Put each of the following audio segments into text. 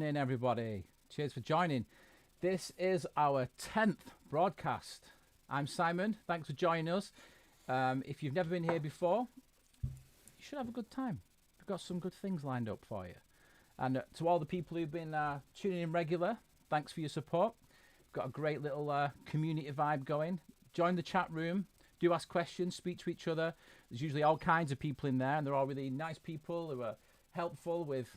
evening, everybody. Cheers for joining. This is our 10th broadcast. I'm Simon. Thanks for joining us. If you've never been here before, you should have a good time. We've got some good things lined up for you. And to all the people who've been tuning in regular, thanks for your support. We've got a great little community vibe going. Join the chat room. Do ask questions, speak to each other. There's usually all kinds of people in there, and they're all really nice people who are helpful with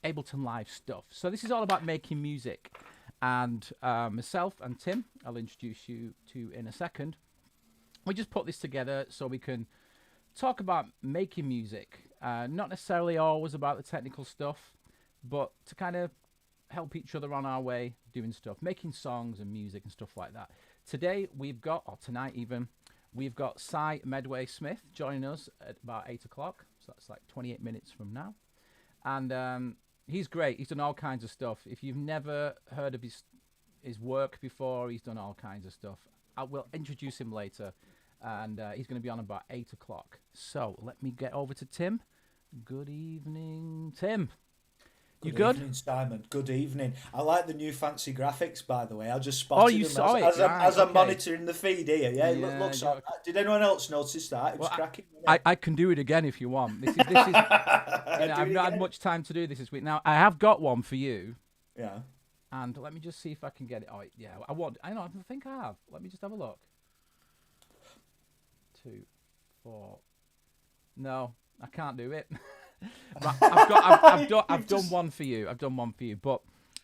Ableton Live stuff. So this is all about making music. And myself and Tim, I'll introduce you to in a second. We just put this together so we can talk about making music. Not necessarily always about the technical stuff, but to kind of help each other on our way doing stuff, making songs and music and stuff like that. Today we've got, or tonight even, we've got SIE Medway-SMITH joining us at about 8 o'clock. So that's like 28 minutes from now. And he's great. He's done all kinds of stuff. If you've never heard of his work before, he's done all kinds of stuff. I will introduce him later. And he's going to be on about 8 o'clock. So let me get over to Tim. Good evening, Tim. You good? Good evening, Simon. Good evening. I like the new fancy graphics, by the way. I just spotted them as I'm monitoring the feed here. Yeah, it looks like. Did anyone else notice that? It was cracking. I can do it again if you want. This is I've not had much time to do this week. Now, I have got one for you. Yeah. And let me just see if I can get it. Oh, yeah. I think I have. Let me just have a look. 2, 4. No, I can't do it. Right, I've done one for you. I've done one for you, but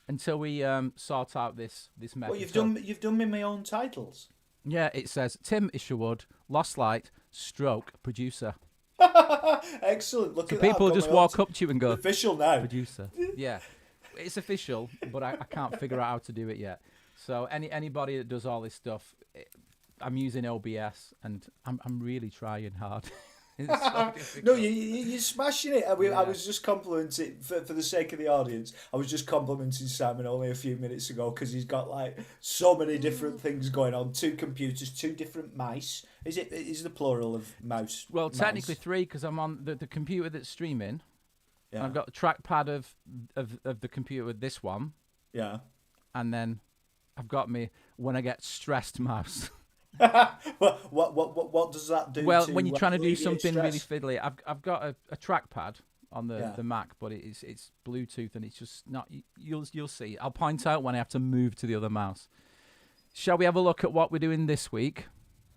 until we sort out this method. Well, you've done me my own titles. Yeah, it says Tim Isherwood, Lostlight, stroke producer. Excellent. Look at that. People just walk up to you and go, official now. Producer. Yeah, it's official, but I can't figure out how to do it yet. So anybody that does all this stuff, I'm using OBS and I'm really trying hard. So no, you're smashing it. I was just complimenting, for the sake of the audience, I was just complimenting Simon only a few minutes ago because he's got like so many different things going on. 2 computers, 2 different mice. Is the plural of mouse? Well, technically 3 because I'm on the computer that's streaming. Yeah. And I've got the trackpad of the computer with this one. Yeah. And then I've got me when I get stressed mouse. what does that do? Well, when you're trying to do something really fiddly, I've got a trackpad on the Mac, but it's Bluetooth and it's just not. You'll see. I'll point out when I have to move to the other mouse. Shall we have a look at what we're doing this week?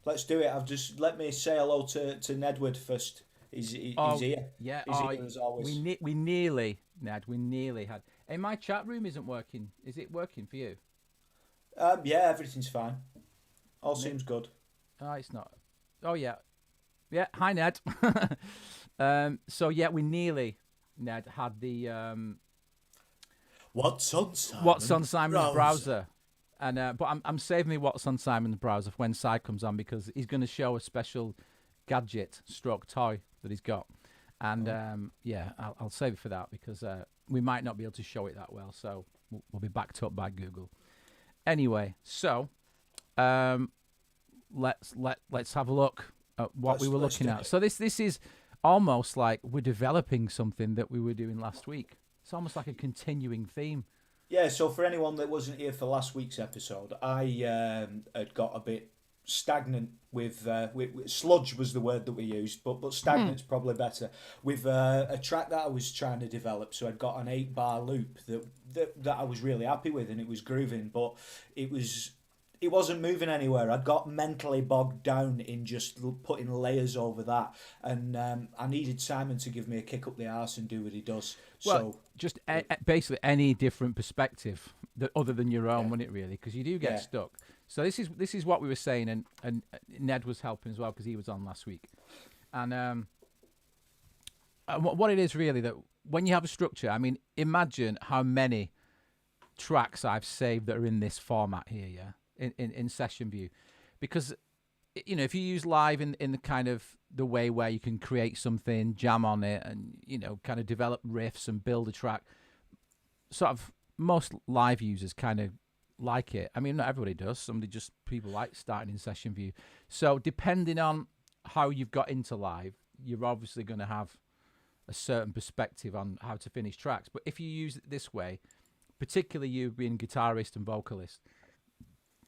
Let's do it. Let me say hello to Nedward first. He's here. Yeah. He's here as always. We nearly had. Hey, my chat room isn't working. Is it working for you? Yeah, everything's fine. All seems good. Oh, it's not. Oh, yeah. Yeah, hi, Ned. So, yeah, we nearly, Ned, had the... What's on Simon's browser. And but I'm saving me What's on Simon's browser for when Si comes on because he's going to show a special gadget stroke toy that he's got. And, I'll save it for that because we might not be able to show it that well. So, we'll be backed up by Google. Anyway, so... let's have a look at what we were looking at. So this is almost like we're developing something that we were doing last week. It's almost like a continuing theme. Yeah, so for anyone that wasn't here for last week's episode, I had got a bit stagnant with sludge was the word that we used, but stagnant's probably better, with a track that I was trying to develop. So I'd got an 8-bar loop that I was really happy with and it was grooving, but it wasn't moving anywhere. I'd got mentally bogged down in just putting layers over that. And I needed Simon to give me a kick up the arse and do what he does. Well, just basically any different perspective other than your own, wouldn't it, really? Because you do get stuck. So this is what we were saying, and Ned was helping as well because he was on last week. And what it is really that when you have a structure, I mean, imagine how many tracks I've saved that are in this format here, yeah? In session view, because if you use live in the kind of the way where you can create something, jam on it, and kind of develop riffs and build a track, sort of most live users kind of like it. I mean, not everybody does. People like starting in session view. So depending on how you've got into live, you're obviously going to have a certain perspective on how to finish tracks. But if you use it this way, particularly you being guitarist and vocalist,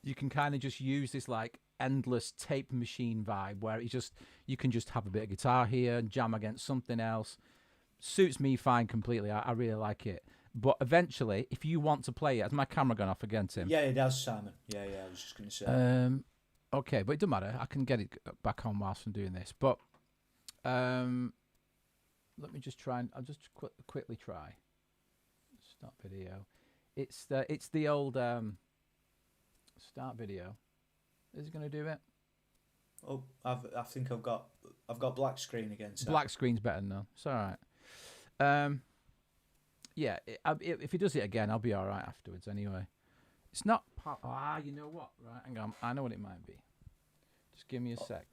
you can kind of just use this like endless tape machine vibe where you can just have a bit of guitar here and jam against something else. Suits me fine completely. I really like it. But eventually, if you want to play it, has my camera gone off again, Tim? Yeah, it has, Simon. Yeah, I was just going to say. Okay, but it doesn't matter. I can get it back on whilst I'm doing this. But let me just try and I'll just quickly try. Start video. It's the old start video. Is it going to do it? Oh, I think I've got black screen again. So. Black screen's better now. It's all right. Yeah, if he does it again, I'll be all right afterwards. Anyway, it's not. You know what? Right, hang on. I know what it might be. Just give me a sec.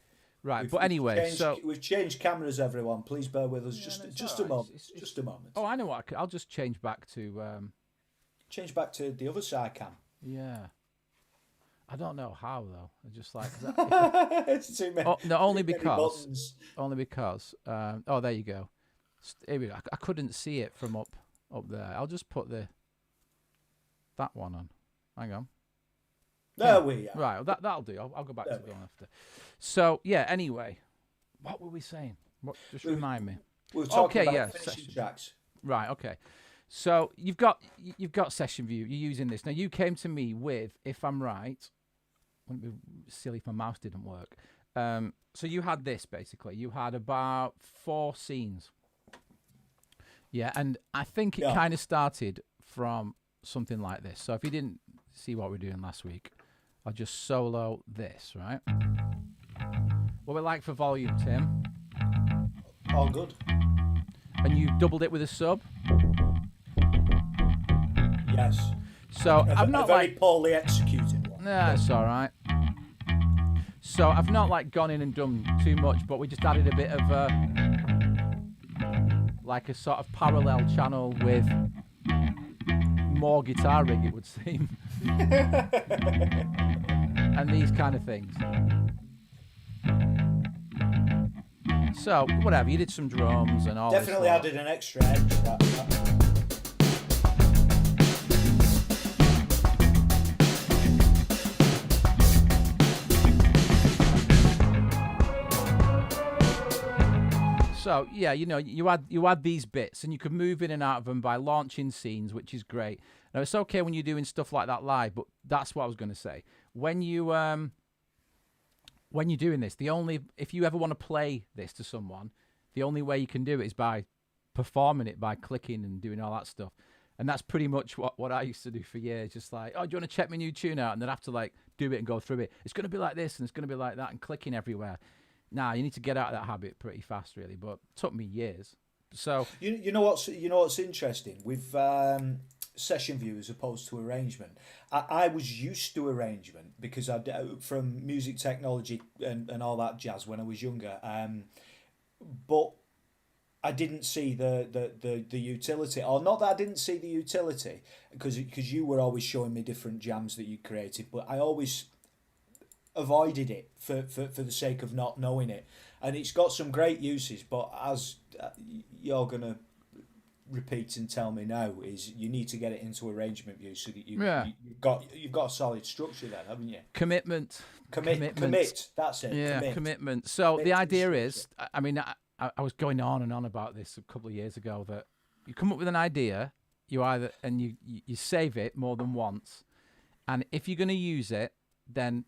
Right, but anyway, we've changed cameras, everyone. Please bear with us. Just a moment. Just a moment. Oh, I know what. I'll just change back to. Change back to the other side cam. Yeah. I don't know how though. I just like. It's too many. Oh, no, only many because. buttons. Only because. Oh, there you go. Here we go. I couldn't see it from up there. I'll just put that one on. Hang on. There we are. Right, well, that'll do. I'll go back to the one after. So yeah. Anyway, what were we saying? Just remind me. We were talking about finishing tracks. Right. Okay. So you've got Session View. You're using this now. You came to me with, if I'm right, wouldn't be silly if my mouse didn't work. So you had this basically. You had about 4 scenes. Yeah, and I think it kind of started from something like this. So if you didn't see what we were doing last week, I'll just solo this, right? What we like for volume, Tim? All good. And you doubled it with a sub? Yes. So I've not a very poorly executed one. Nah, it's all right. So I've not like gone in and done too much, but we just added a bit of like a sort of parallel channel with more guitar rig, it would seem. And these kind of things. So whatever, you did some drums and all. Definitely added an extra edge to that. So yeah, you add these bits, and you can move in and out of them by launching scenes, which is great. Now it's okay when you're doing stuff like that live, but that's what I was going to say. When you're doing this, if you ever want to play this to someone, the only way you can do it is by performing it, by clicking and doing all that stuff. And that's pretty much what I used to do for years. Just like, oh, do you want to check my new tune out? And then have to like do it and go through it. It's going to be like this and it's going to be like that, and clicking everywhere. Nah, you need to get out of that habit pretty fast, really. But it took me years. So you know what's interesting with session view as opposed to arrangement. I was used to arrangement because from music technology and all that jazz when I was younger. But I didn't see the utility, or not that I didn't see the utility, because you were always showing me different jams that you created, but I always avoided it for the sake of not knowing it. And it's got some great uses, but as you're going to repeat and tell me now, is you need to get it into arrangement view so that you've got a solid structure then, haven't you? Commit. That's it. Yeah, commitment. So the idea is, I mean, I was going on and on about this a couple of years ago, that you come up with an idea, you save it more than once, and if you're going to use it, then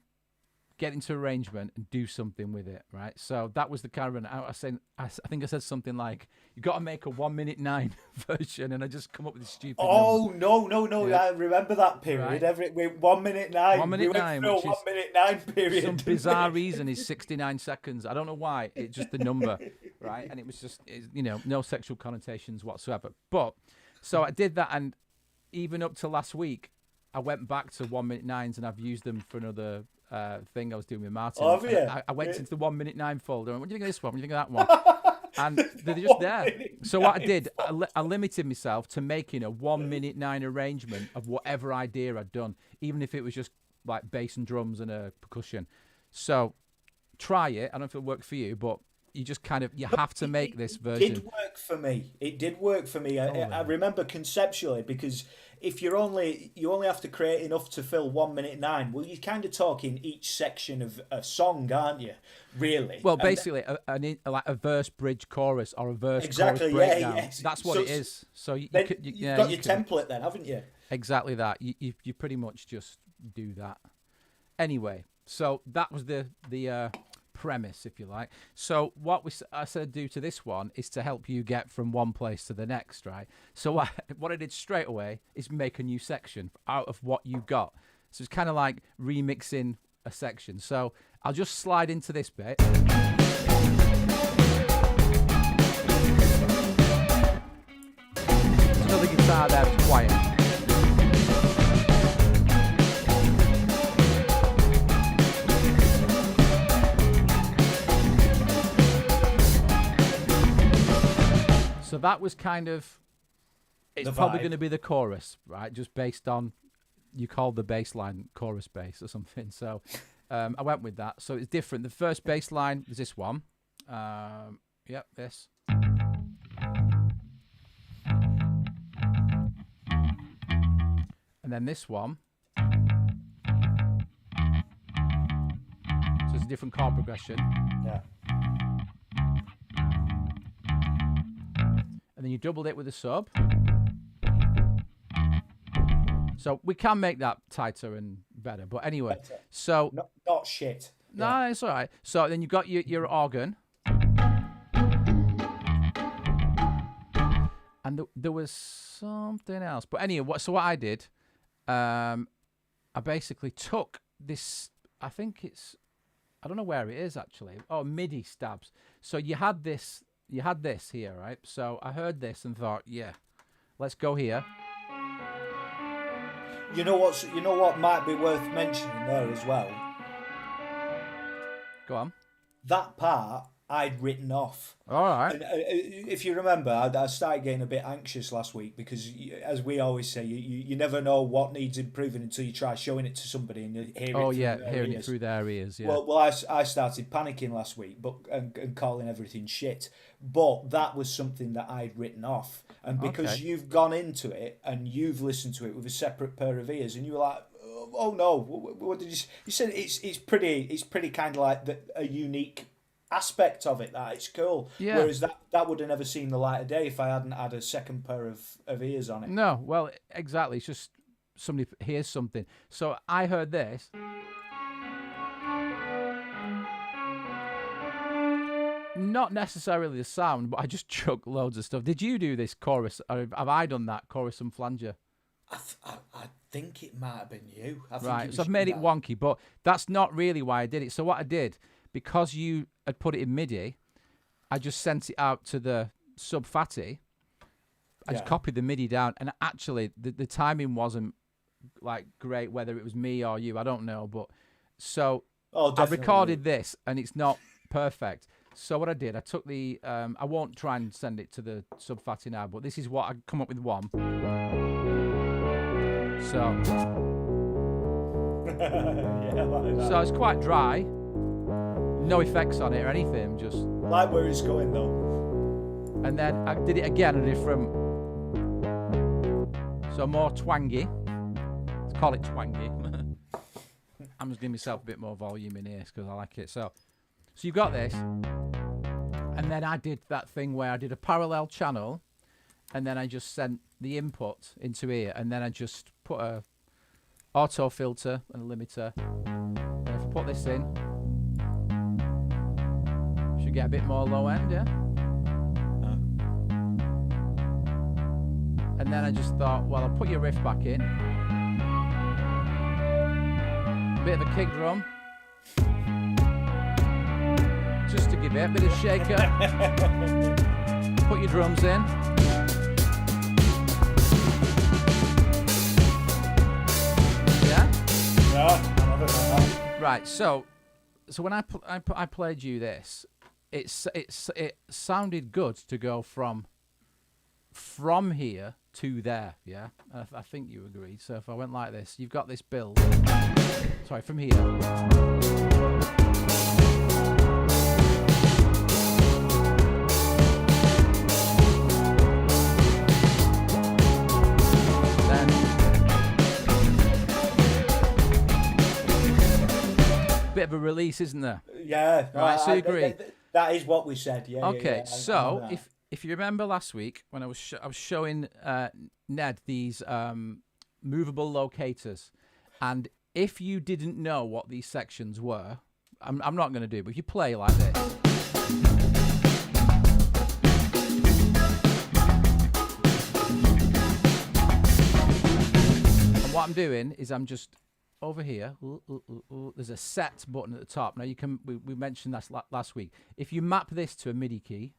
get into arrangement and do something with it, right? So that was the kind of, I think I said something like, you got to make a 1:09 version, and I just come up with this stupid number. No, yeah. I remember that period. Right. Every 1:09. 1:09, which 1:09 period. Some bizarre reason is 69 seconds. I don't know why. It's just the number, right? And it was just, no sexual connotations whatsoever. But, so I did that, and even up to last week, I went back to 1:09s, and I've used them for another thing I was doing with Martin. Oh, have you? I went into the 1:09 folder and went, what do you think of this one? What do you think of that one? And they're just there. So what I did, I limited myself to making a 1:09 arrangement of whatever idea I'd done, even if it was just like bass and drums and a percussion. So try it. I don't know if it'll work for you, but you just kind of you have to make this It version. did work for me. It did work for me. I remember conceptually, because if you only have to create enough to fill 1 minute 9, well, you're kind of talking each section of a song, aren't you? Really? Well, basically, like a verse, bridge, chorus, or a verse, chorus, breakdown. Yes. That's what it is. So you've got your template then, haven't you? Exactly that. You pretty much just do that. Anyway, so that was the premise, if you like. So what I said do to this one is to help you get from one place to the next, right? So what I did straight away is make a new section out of what you got. So it's kind of like remixing a section. So I'll just slide into this bit. There's another guitar there, it's quiet. So that was kind of, it's probably going to be the chorus, right? Just based on, you called the bass line chorus bass or something. So I went with that. So it's different. The first bass line is this one. Yep, this. And then this one. So it's a different chord progression. Yeah. And then you doubled it with a sub. So we can make that tighter and better. But anyway, so... Not shit. No, Yeah. it's all right. So then you got your organ. And there was something else. But anyway, so what I did, I basically took this, I think it's, I don't know where it is actually. Oh, MIDI stabs. So you had this here, right? So I heard this and thought, yeah, let's go here. You know what might be worth mentioning there as well? Go on. That part I'd written off. All right. And, if you remember, I started getting a bit anxious last week because, as we always say, you never know what needs improving until you try showing it to somebody and you hear it. Oh yeah, hearing it through their ears. Yeah. Well, I started panicking last week, and calling everything shit. But that was something that I'd written off, and because you've gone into it and you've listened to it with a separate pair of ears, and you were like, "Oh no, what did you?" You said it's pretty kind of like a unique aspect of it, that it's cool. Yeah. Whereas that would have never seen the light of day if I hadn't had a second pair of ears on it. No, well, exactly. It's just somebody hears something. So I heard this. Not necessarily the sound, but I just chucked loads of stuff. Did you do this chorus? Or have I done that chorus and flanger? I think it might have been you. Right, so I've made it wonky, but that's not really why I did it. So what I did, because you had put it in MIDI, I just sent it out to the sub fatty. I just copied the MIDI down, and actually the timing wasn't like great, whether it was me or you, I don't know. But so I recorded this, and it's not perfect. So what I did, I took the I won't try and send it to the sub fatty now, but this is what I come up with one. So yeah, like that. So it's quite dry. No effects on it or anything, just like where it's going though. And then I did it again, a different, so more twangy. Let's call it twangy. I'm just giving myself a bit more volume in here because I like it. So you've got this, and then I did that thing where I did a parallel channel, and then I just sent the input into here, and then I just put a auto filter and a limiter. And if I put this in, should get a bit more low end, yeah. And then I just thought, well, I'll put your riff back in. Bit of a kick drum. Just to give it a bit of shaker. Put your drums in. Yeah? Yeah, I love it like that. Right, so when I played you this, it sounded good to go from here to there, yeah? I think you agreed. So if I went like this, you've got this build. Sorry, from here. of a release, isn't there? Yeah. Right, so you agree? That is what we said. Yeah. Okay, yeah, so if you remember last week when I was showing Ned these movable locators, and if you didn't know what these sections were, I'm not going to do it, but if you play like this. And what I'm doing is I'm just over here. There's a set button at the top. Now you can. We mentioned that last week. If you map this to a MIDI key,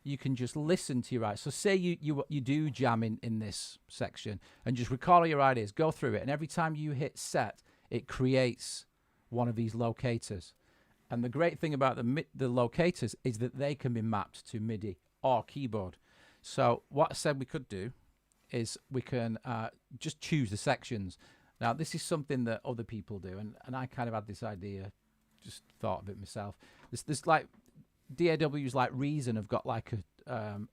you can just listen to your ideas. So say you do jam in this section and just record all your ideas, go through it, and every time you hit set, it creates one of these locators. And the great thing about the locators is that they can be mapped to MIDI or keyboard. So what I said we could do is we can just choose the sections. Now, this is something that other people do, and I kind of had this idea, just thought of it myself. There's like DAW's like Reason have got like an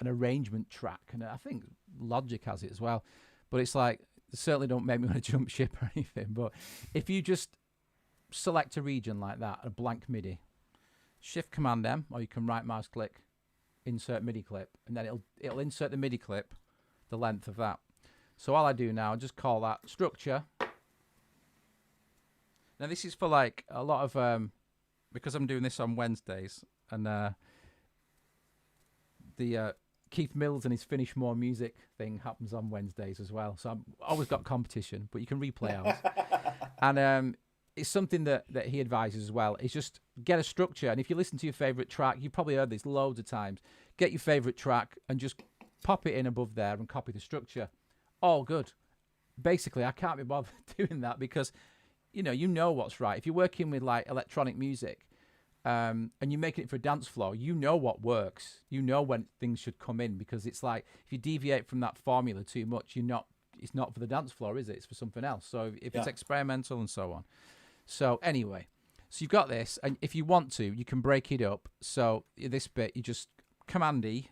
arrangement track, and I think Logic has it as well. But it's like, certainly don't make me want to jump ship or anything. But if you just select a region like that, a blank MIDI, Shift Command M, or you can right mouse click, insert MIDI clip, and then it'll insert the MIDI clip, the length of that. So all I do now, I just call that structure. Now this is for like a lot of, because I'm doing this on Wednesdays, and the Keith Mills and his Finish More Music thing happens on Wednesdays as well. So I've always got competition, but you can replay ours. And it's something that he advises as well. It's just get a structure. And if you listen to your favourite track, you've probably heard this loads of times, get your favourite track and just pop it in above there and copy the structure. All good. Basically, I can't be bothered doing that because, you know what's right. If you're working with like electronic music, and you're making it for a dance floor, you know what works. You know when things should come in, because it's like if you deviate from that formula too much, it's not for the dance floor, is it? It's for something else. So if it's experimental and so on. So anyway, so you've got this, and if you want to, you can break it up. So this bit, you just Command E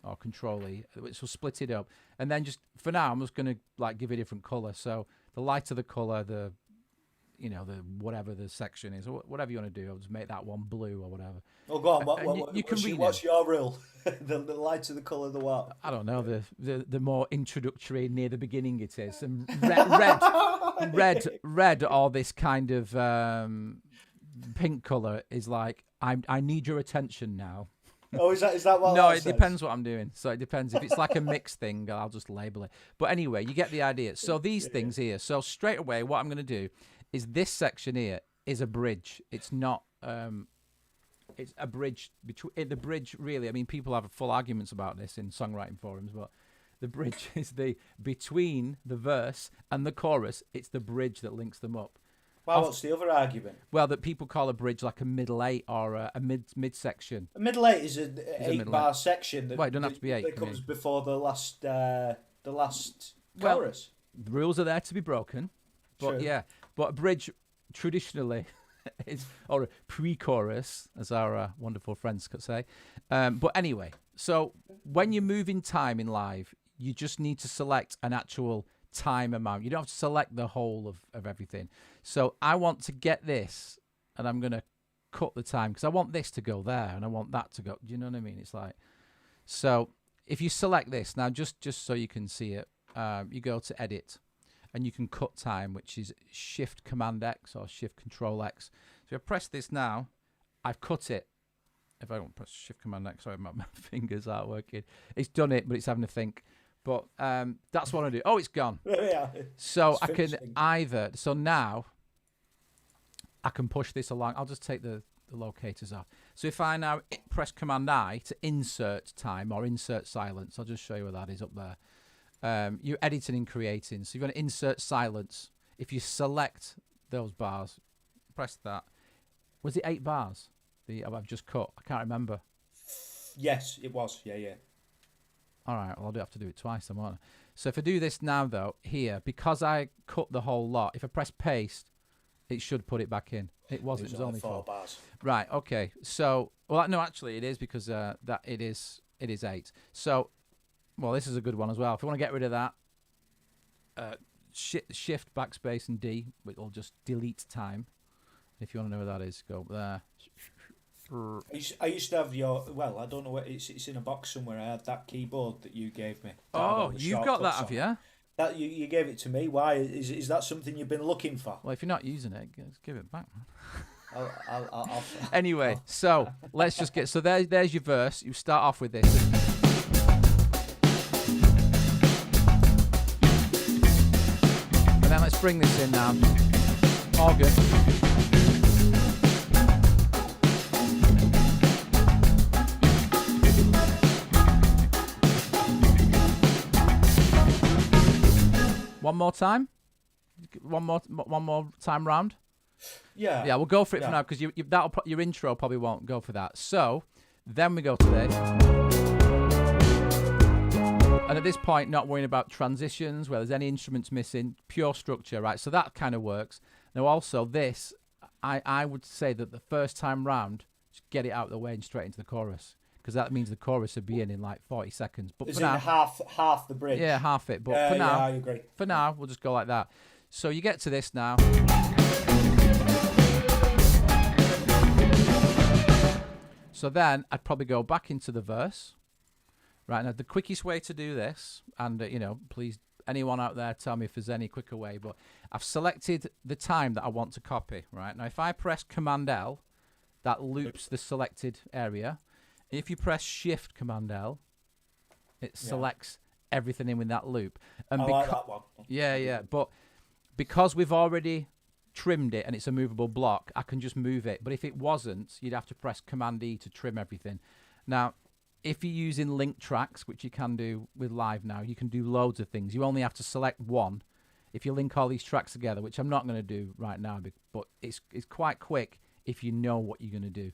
or Control E, which will split it up. And then just for now, I'm just going to like give it a different color. So the lighter the color, the whatever the section is, or whatever you want to do, I'll just make that one blue or whatever. Oh, go on. What's your rule? the lighter the colour, the what? I don't know. The more introductory near the beginning it is, and red, or this kind of pink colour is like I need your attention now. Oh, is that what? No, it depends what I'm doing. So it depends. If it's like a mixed thing, I'll just label it. But anyway, you get the idea. So these things here. So straight away, what I'm going to do is this section here is a bridge. It's not. It's a bridge between the bridge. Really, I mean, people have full arguments about this in songwriting forums, but the bridge is between the verse and the chorus. It's the bridge that links them up. Well, what's the other argument? Well, that people call a bridge like a middle eight or a mid section. A middle eight is an 8-bar section. Well, it doesn't have to be 8. That comes before the last chorus. The rules are there to be broken, but True. yeah. But a bridge traditionally is, or a pre-chorus, as our wonderful friends could say. But anyway, so when you move in time in live, you just need to select an actual time amount. You don't have to select the whole of everything. So I want to get this, and I'm going to cut the time because I want this to go there and I want that to go. Do you know what I mean? It's like, so if you select this now, just so you can see it, you go to edit and you can cut time, which is Shift Command X or Shift Control X. So if I press this now, I've cut it. If I don't press Shift Command X, sorry, my fingers aren't working. It's done it, but it's having to think. But that's what I do. Oh, it's gone. Yeah. So It's I can finishing. either, so now I can push this along. I'll just take the locators off. So if I now press Command I to insert time or insert silence, I'll just show you where that is up there. You're editing and creating. So you're going to insert silence. If you select those bars, press that. Was it 8 bars? I've just cut. I can't remember. Yes, it was. Yeah. All right, well, I'll have to do it twice, won't I? So if I do this now, though, here, because I cut the whole lot, if I press paste, it should put it back in. It wasn't. It was only 4 bars. Right, okay. So, well, no, actually, it is because that it is 8. So, well, this is a good one as well. If you want to get rid of that, Shift, backspace, and D, it'll just delete time. If you want to know where that is, go there. I used to have your. Well, I don't know where it's in a box somewhere. I had that keyboard that you gave me. Oh, you've got that, have you? That you gave it to me. Why is that something you've been looking for? Well, if you're not using it, just give it back, man. I'll Anyway, so let's just get. So there's your verse. You start off with this. And then let's bring this in now. Organ. One more time. One more time round. Yeah, we'll go for it for now because your intro probably won't go for that. So then we go to this, and at this point, not worrying about transitions, where there's any instruments missing, pure structure, right? So that kind of works. Now, also this, I would say that the first time round, just get it out of the way and straight into the chorus, because that means the chorus would be in like 40 seconds. But is for now, half the bridge? Yeah, half it. But for now, I agree. For now, we'll just go like that. So you get to this now. So then I'd probably go back into the verse. Right, now the quickest way to do this, and please, anyone out there, tell me if there's any quicker way, but I've selected the time that I want to copy. Right, now if I press Command L, that loops the selected area. If you press Shift Command L, it selects everything in with that loop. And I like that one. Yeah, but because we've already trimmed it and it's a movable block, I can just move it. But if it wasn't, you'd have to press Command E to trim everything. Now, if you're using link tracks, which you can do with Live now, you can do loads of things. You only have to select one. If you link all these tracks together, which I'm not going to do right now, but it's quite quick if you know what you're going to do.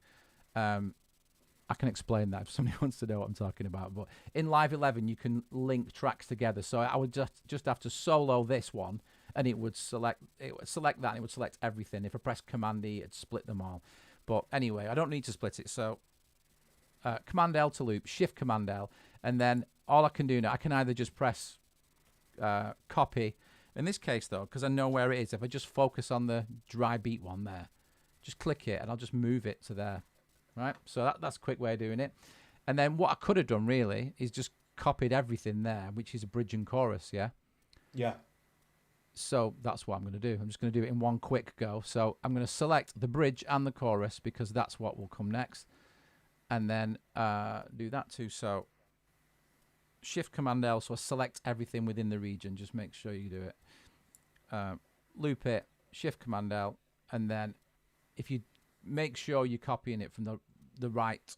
I can explain that if somebody wants to know what I'm talking about. But in Live 11, you can link tracks together. So I would just have to solo this one, and it would select that, and it would select everything. If I press Command E, it'd split them all. But anyway, I don't need to split it. So Command L to loop, Shift Command L, and then all I can do now, I can either just press copy. In this case, though, because I know where it is, if I just focus on the dry beat one there, just click it, and I'll just move it to there. Right, so that's a quick way of doing it. And then what I could have done really is just copied everything there, which is a bridge and chorus, yeah? Yeah. So that's what I'm going to do. I'm just going to do it in one quick go. So I'm going to select the bridge and the chorus because that's what will come next. And then do that too. So Shift Command L, so I select everything within the region. Just make sure you do it. Loop it, Shift Command L, and then if you make sure you're copying it from the right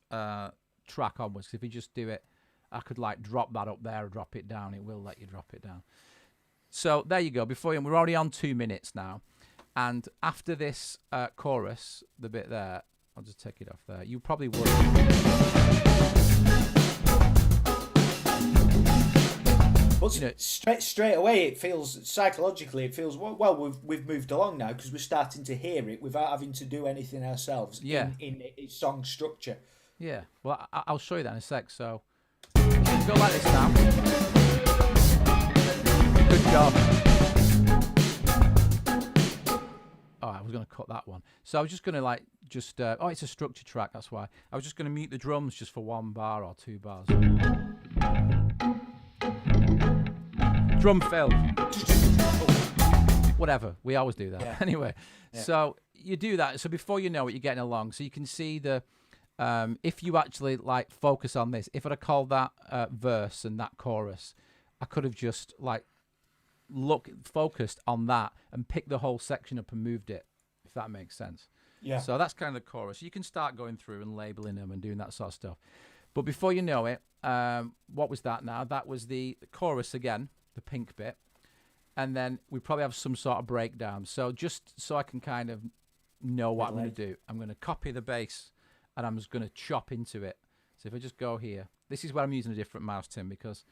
track onwards. If you just do it, I could like drop that up there or drop it down. It will let you drop it down. So there you go. We're already on 2 minutes now, and after this chorus, the bit there, I'll just take it off there. You probably would. But straight away, it feels psychologically. It feels well. We've moved along now because we're starting to hear it without having to do anything ourselves. Yeah. In its song structure. Yeah. Well, I'll show you that in a sec. So go like this now. Good job. Oh, I was going to cut that one. So I was just going to oh, it's a structure track. That's why I was just going to mute the drums just for 1 bar or 2 bars. Drum fill. Whatever. We always do that. Yeah. Anyway, so you do that. So before you know it, you're getting along. So you can see the, if you actually like focus on this, if I'd have called that verse and that chorus, I could have just like focused on that and picked the whole section up and moved it, if that makes sense. Yeah. So that's kind of the chorus. You can start going through and labeling them and doing that sort of stuff. But before you know it, what was that now? That was the chorus again. The pink bit, and then we probably have some sort of breakdown. So just so I can kind of know what I'm going to do, I'm going to copy the bass and I'm just going to chop into it. So if I just go here, this is where I'm using a different mouse, Tim, because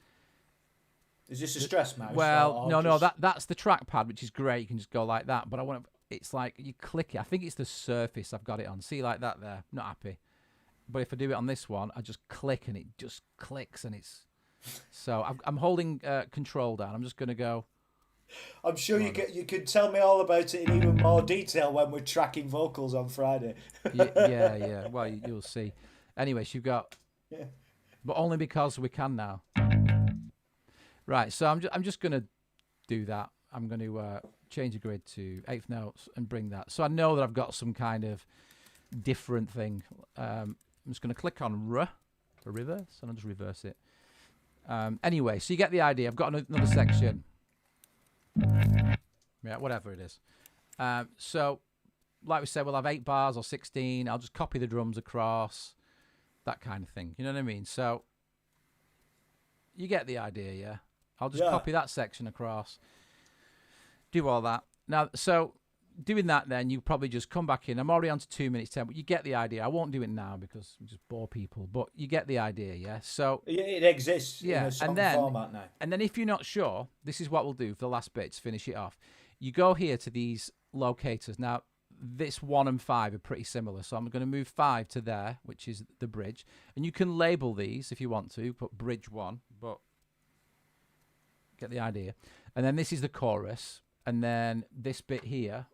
is this a stress mouse? Well, no, that's the trackpad, which is great. You can just go like that, but I want to. It's like you click it. I think it's the surface I've got it on. See, like that there. Not happy. But if I do it on this one, I just click and it just clicks and it's. So I'm holding control down. I'm just going to go I'm sure you could tell me all about it in even more detail when we're tracking vocals on Friday. Yeah. Well, you'll see. Anyway, so you've got, Yeah. but only because we can now. Right. So I'm just gonna do that. I'm going to change the grid to eighth notes and bring that. So I know that I've got some kind of different thing. I'm just going to click on R for reverse, and I'll just reverse it. Anyway, so you get the idea. I've got another section. Yeah, whatever it is. So, like we said, we'll have 8 bars or 16. I'll just copy the drums across, that kind of thing. You know what I mean? So, you get the idea, yeah? I'll just copy that section across, do all that. Now, so doing that, then you probably just come back in. I'm already on to 2 minutes 10, but you get the idea. I won't do it now because we just bore people, but you get the idea, yeah? So it exists in a song format now. And then if you're not sure, this is what we'll do for the last bit to finish it off. You go here to these locators. Now, this 1 and 5 are pretty similar, so I'm going to move 5 to there, which is the bridge. And you can label these if you want to, put bridge 1, but get the idea. And then this is the chorus. And then this bit here,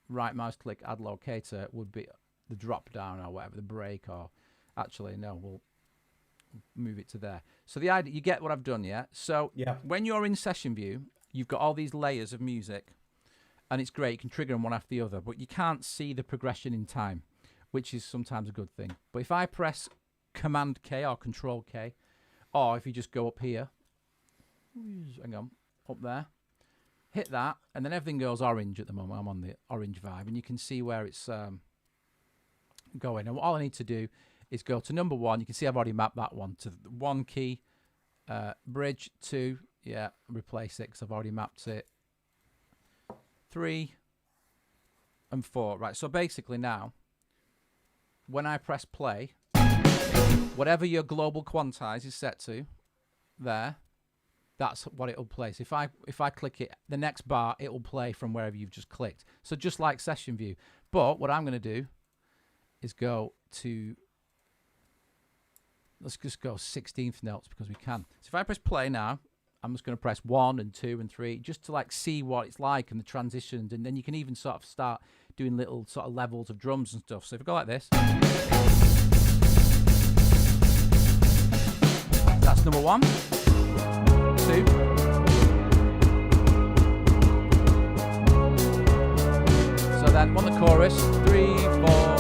right mouse click, add locator, would be the drop down or whatever, the break, or actually, no, we'll move it to there. So the idea, you get what I've done, yeah? So when you're in session view, you've got all these layers of music, and it's great. You can trigger them one after the other, but you can't see the progression in time, which is sometimes a good thing. But if I press Command K or Control K, or if you just go up here, hang on, up there, hit that, and then everything goes orange at the moment. I'm on the orange vibe, and you can see where it's going. And all I need to do is go to number 1. You can see I've already mapped that one to 1 key, bridge 2, replace it because I've already mapped it, 3 and 4. Right, so basically now, when I press play, whatever your global quantize is set to, there, that's what it'll play. So if I click it, the next bar, it'll play from wherever you've just clicked. So just like session view. But what I'm going to do is go to, let's just go 16th notes because we can. So if I press play now, I'm just going to press 1 and 2 and 3 just to like see what it's like and the transitions. And then you can even sort of start doing little sort of levels of drums and stuff. So if I go like this, that's number 1. 2. So then on the chorus, 3, 4.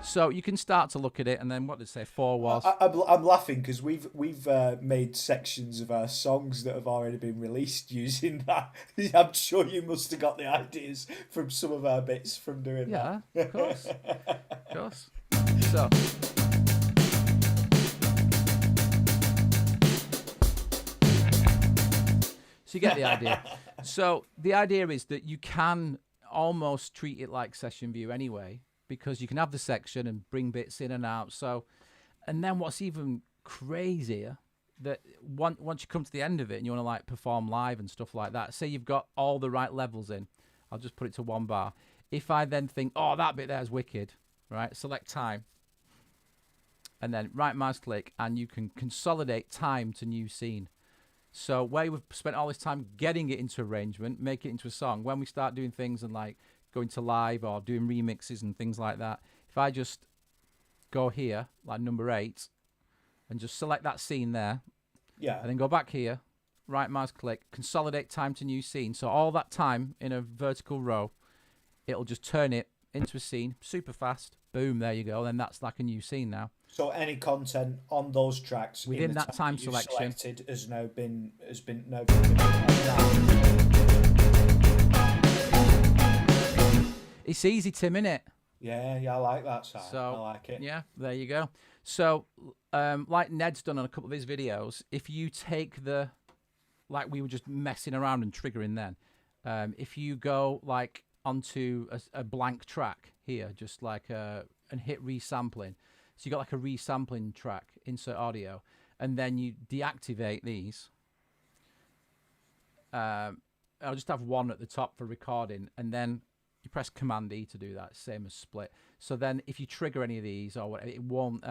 So you can start to look at it, and then what did it say? 4 was. I'm laughing because we've made sections of our songs that have already been released using that. I'm sure you must have got the ideas from some of our bits from doing that. Yeah, of course, of course. So. So you get the idea. So the idea is that you can almost treat it like session view anyway, because you can have the section and bring bits in and out. So, and then what's even crazier, that once you come to the end of it and you want to like perform live and stuff like that, say you've got all the right levels in, I'll just put it to 1 bar. If I then think, oh, that bit there is wicked, right? Select time, and then right mouse click, and you can consolidate time to new scene. So where we've spent all this time getting it into arrangement, make it into a song, when we start doing things and like going to live or doing remixes and things like that, if I just go here, like number 8, and just select that scene there, and then go back here, right mouse click, consolidate time to new scene. So all that time in a vertical row, it'll just turn it into a scene super fast. Boom, there you go. Then that's like a new scene now. So any content on those tracks within that time selection has now been It's easy, Tim, innit? Yeah, I like that side. So, I like it. Yeah, there you go. So, like Ned's done on a couple of his videos, if you take the, like we were just messing around and triggering then, if you go like onto a blank track here, just like and hit resampling, so you got like a resampling track, insert audio, and then you deactivate these. I'll just have 1 at the top for recording, and then you press Command E to do that, same as split. So then if you trigger any of these or whatever, it won't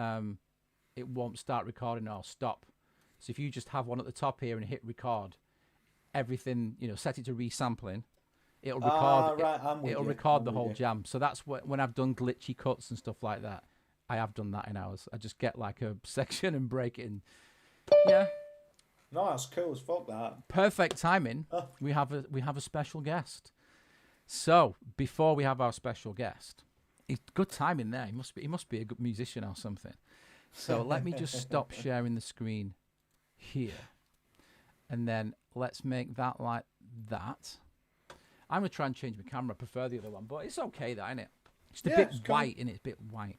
it won't start recording or stop. So if you just have one at the top here and hit record, everything, you know, set it to resampling, it'll record. It'll record the whole jam. So that's when I've done glitchy cuts and stuff like that. I have done that in ours. I just get like a section and break it in. Yeah. No, that's cool as fuck. That perfect timing. We have a special guest. So before we have our special guest, it's good timing there. He must be a good musician or something. So let me just stop sharing the screen here, and then let's make that like that. I'm gonna try and change my camera. I prefer the other one, but it's okay, that isn't it? Just a bit white, innit? It's a bit white.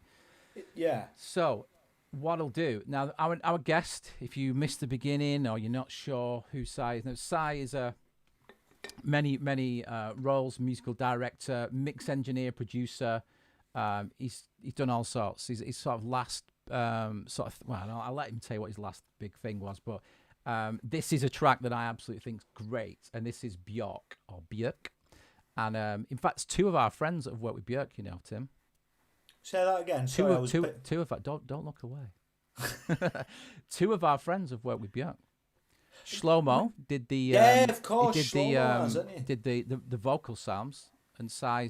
Yeah. So what I'll do now, our guest, if you missed the beginning or you're not sure who SIE is, now SIE is a many roles: musical director, mix engineer, producer. He's done all sorts. He's sort of last sort of, well, I'll let him tell you what his last big thing was, but this is a track that I absolutely think is great, and this is Björk, and in fact, it's two of our friends that have worked with Björk, you know, Tim. Say that again. Two of our, don't look away. Two of our friends have worked with Björk. Shlomo did the of course. Did the vocal sounds, and SIE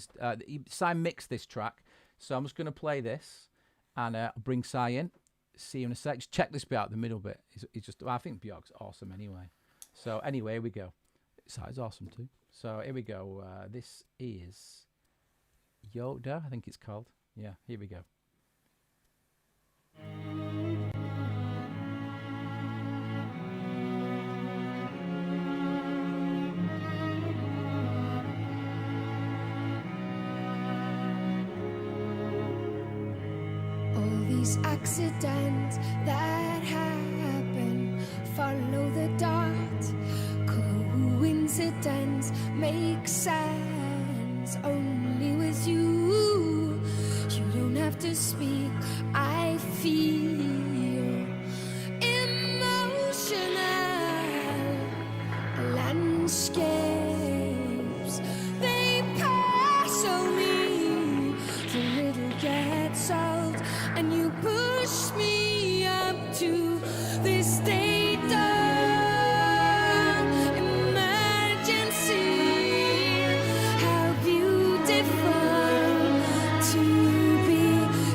mixed this track. So I'm just going to play this, and I'll bring SIE in. See you in a sec. Just check this bit out, the middle bit. He's just, I think Björk's awesome anyway. So anyway, here we go. SIE's awesome too. So here we go. This is Yoda, I think it's called. Yeah, here we go. These accidents that happen, follow the dot. Coincidence makes sense only with you. You don't have to speak. I feel emotional landscapes. They pass on me. The riddle gets solved. And you push me up to this state of emergency. How beautiful to be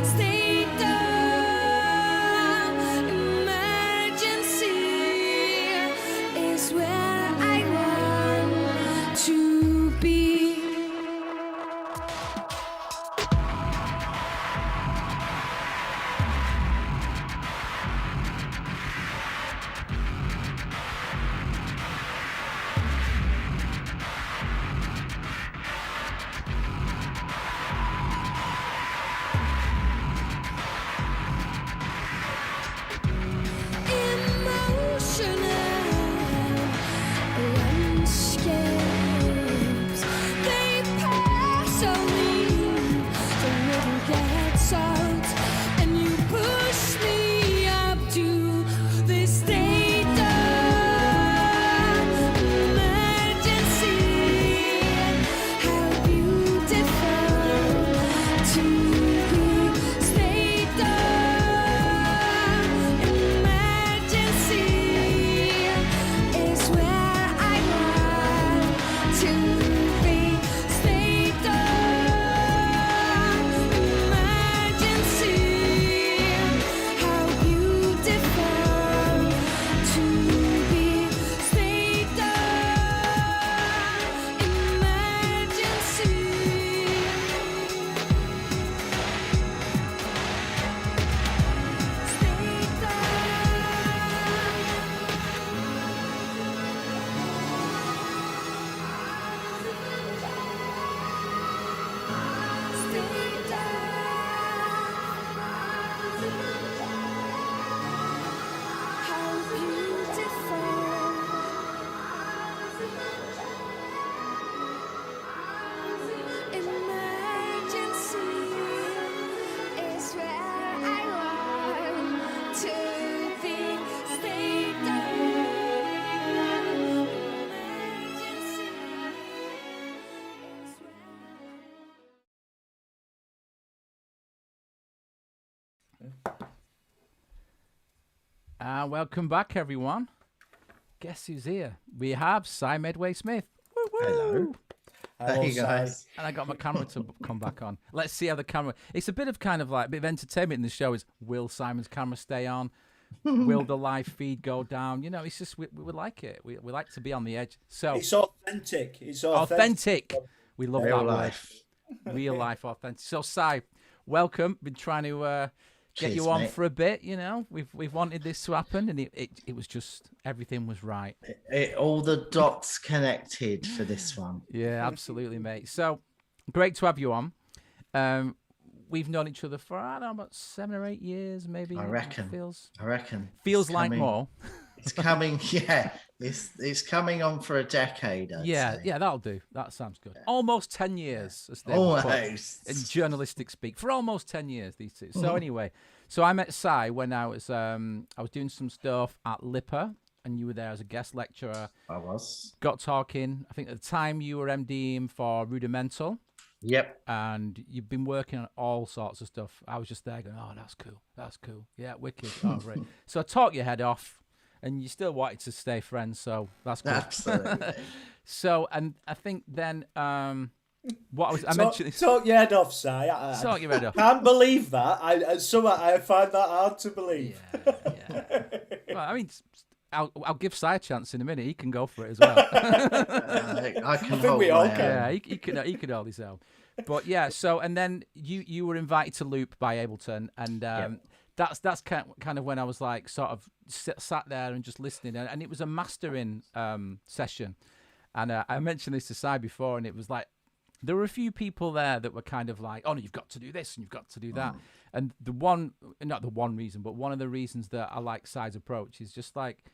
state of Welcome back, everyone. Guess who's here? We have SIE Medway-SMITH. Woo woo! Hello. Hello, Hey guys. And I got my camera to come back on. Let's see how the camera. It's a bit of kind of like a bit of entertainment in the show. Is will Simon's camera stay on? Will the live feed go down? You know, it's just we like it. We like to be on the edge. So It's authentic. It's authentic. We love Real that life. word. Real life authentic. So Si, welcome. Been trying to get Cheers, you on mate. for a bit. You know, we've wanted this to happen, and it was just everything was right. All the dots connected for this one. Yeah, absolutely, mate. So great to have you on. We've known each other for I don't know about 7 or 8 years, maybe. I reckon. Feels It's like coming- more. It's coming. Yeah, it's coming on for a decade. I'd Yeah, say. yeah, that'll do. That sounds good. Almost 10 years, as they would put Almost. in journalistic speak. For almost 10 years, these two. So anyway, so I met Si when I was doing some stuff at Lipper, and you were there as a guest lecturer. I was. Got talking. I think at the time you were MDing for Rudimental. Yep. And you've been working on all sorts of stuff. I was just there going, oh, that's cool. Yeah, wicked. Oh, right. So I talked your head off, and you still wanted to stay friends, so that's cool. Absolutely. So, and I think then, what I mentioned this. Talk your head off, Si. Talk your head off. Can't believe that. I find that hard to believe. Yeah. Well, I mean, I'll give Si a chance in a minute. He can go for it as well. I can think hold we my all own. can. Yeah, he could hold his own. But yeah, so and then you were invited to Loop by Ableton, and that's kind of when I was like sort of sat there and just listening, and it was a mastering session, and I mentioned this to Si before, and it was like there were a few people there that were kind of like, oh no, you've got to do this and you've got to do that, and not the one reason, but one of the reasons that I like Si's approach is just like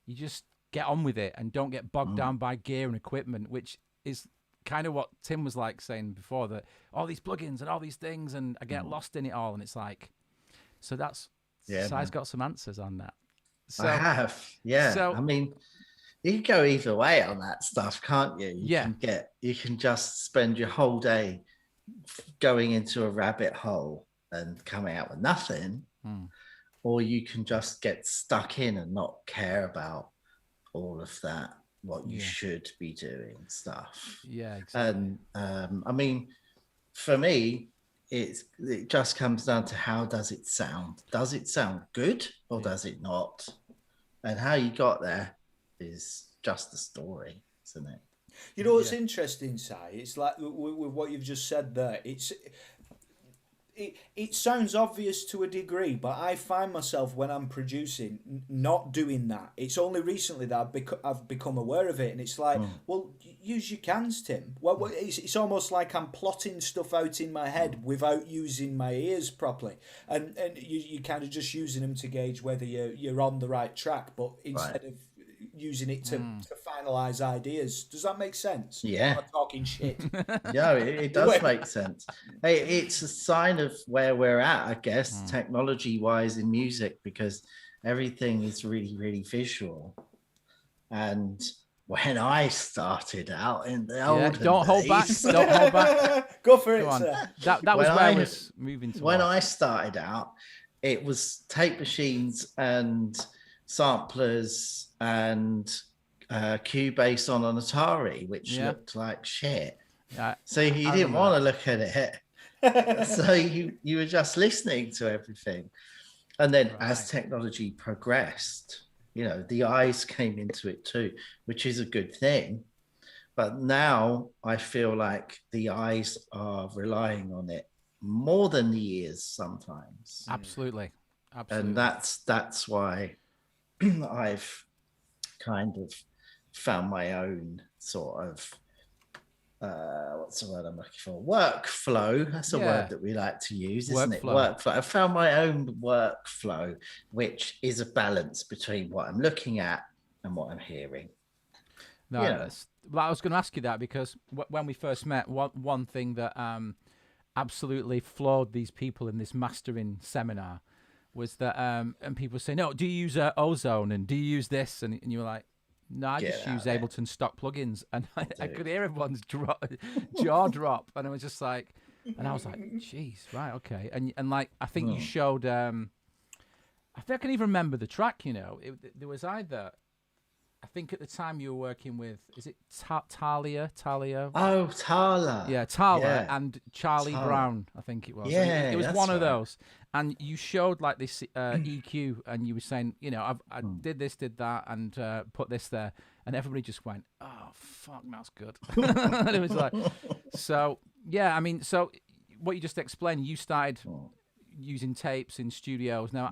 you just get on with it and don't get bogged down by gear and equipment, which is kind of what Tim was like saying before, that all these plugins and all these things, and I get lost in it all, and it's like, so that's Si's got some answers on that. So, I have. Yeah. So- I mean, you can go either way on that stuff, can't you? Yeah. You can just spend your whole day going into a rabbit hole and coming out with nothing, or you can just get stuck in and not care about all of that, what you should be doing stuff. Yeah, exactly. And I mean, for me, it just comes down to how does it sound? Does it sound good or does it not? And how you got there is just the story, isn't it? You know what's interesting, Si? It's like with what you've just said there. It sounds obvious to a degree, but I find myself when I'm producing not doing that. It's only recently that I've become aware of it, and it's like, well, use your cans, Tim. Well, it's almost like I'm plotting stuff out in my head without using my ears properly, and you kind of just using them to gauge whether you're on the right track, but instead of using it to finalize ideas. Does that make sense? Yeah. I'm not talking shit. No, it does make sense. Hey, it's a sign of where we're at, I guess, technology-wise in music, because everything is really, really visual. And when I started out in the old don't hold back. Don't hold back. Go for it, Go on. sir. That was When where I I- was moving to. When I started out, it was tape machines and samplers and Cubase on an Atari, which looked like shit. So you didn't remember want to look at it. So you were just listening to everything. And then as technology progressed, you know, the eyes came into it too, which is a good thing. But now I feel like the eyes are relying on it more than the ears sometimes. Absolutely. And that's why I've kind of found my own sort of what's the word I'm looking for? Workflow. That's a word that we like to use, isn't it? Workflow. I found my own workflow, which is a balance between what I'm looking at and what I'm hearing. No, well, I was going to ask you that because when we first met, one thing that absolutely floored these people in this mastering seminar was that, and people say, no, do you use Ozone and do you use this? And you were like, no, I just use Ableton stock plugins. And I could hear everyone's jaw drop. And I was just like, and I was like, geez, right, okay. And like, I think you showed I think I can even remember the track. You know, there was either. I think at the time you were working with, is it Talia? Oh, Tala. Yeah, Tala Yeah. and Charlie Tala. Brown, I think it was. And Yeah, it was that's one of right. those. And you showed like this EQ, and you were saying, you know, I did this, did that, and put this there. And everybody just went, oh, fuck, that's good. And it was like, so, yeah, I mean, so what you just explained, you started using tapes in studios. Now,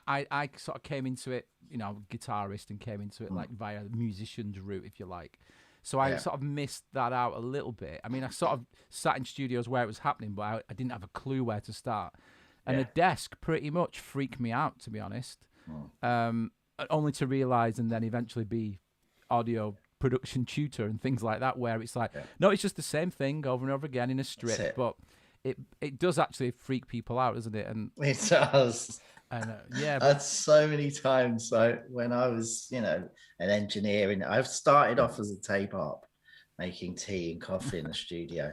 I sort of came into it, you know, guitarist, and came into it like via the musician's route, if you like. So I sort of missed that out a little bit. I mean, I sort of sat in studios where it was happening, but I didn't have a clue where to start. And a desk pretty much freaked me out, to be honest. Only to realise and then eventually be audio production tutor and things like that, where it's like, no, it's just the same thing over and over again in a strip, but it does actually freak people out, doesn't it? And it does. And yeah, that's so many times. So when I was, you know, an engineer, and I've started off as a tape op, making tea and coffee in the studio,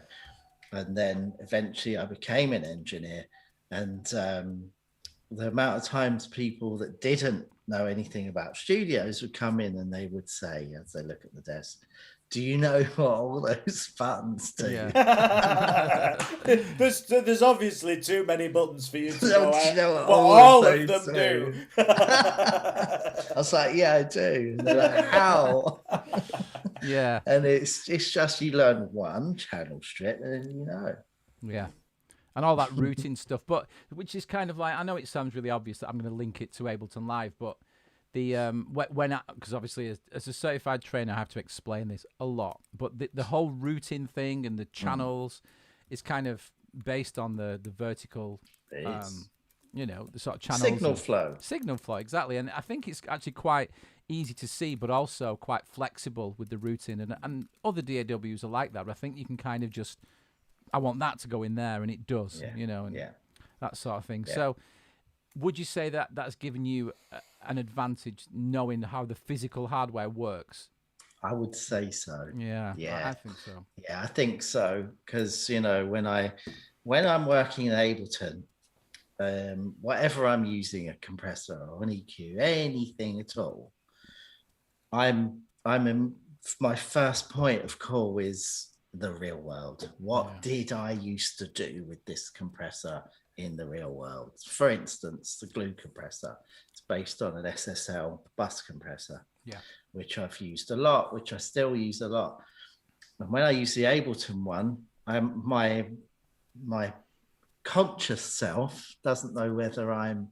and then eventually I became an engineer. And the amount of times people that didn't know anything about studios would come in and they would say, as they look at the desk, do you know what all those buttons do? Yeah. there's obviously too many buttons for you to Don't know, you know but what all of of them those do. I was like, yeah, I do. And they're like, how? Yeah. And it's just you learn one channel strip and you know. Yeah. And all that routing stuff, but which is kind of like, I know it sounds really obvious that I'm going to link it to Ableton Live, but the because obviously as a certified trainer I have to explain this a lot, but the whole routing thing and the channels is kind of based on the vertical, you know, the sort of channels. Signal flow, exactly. And I think it's actually quite easy to see, but also quite flexible with the routing, and other DAWs are like that. But I think you can kind of just, I want that to go in there, and it does, you know, and that sort of thing. So would you say that that's given you an advantage knowing how the physical hardware works? I would say so. Yeah, I think so. Yeah, I think so, because, you know, when I'm working in Ableton, whatever I'm using, a compressor or an EQ, anything at all, I'm in, my first point of call is the real world. What did I used to do with this compressor in the real world? For instance, the glue compressor, it's based on an SSL bus compressor, which I've used a lot, which I still use a lot. And when I use the Ableton one, my conscious self doesn't know whether I'm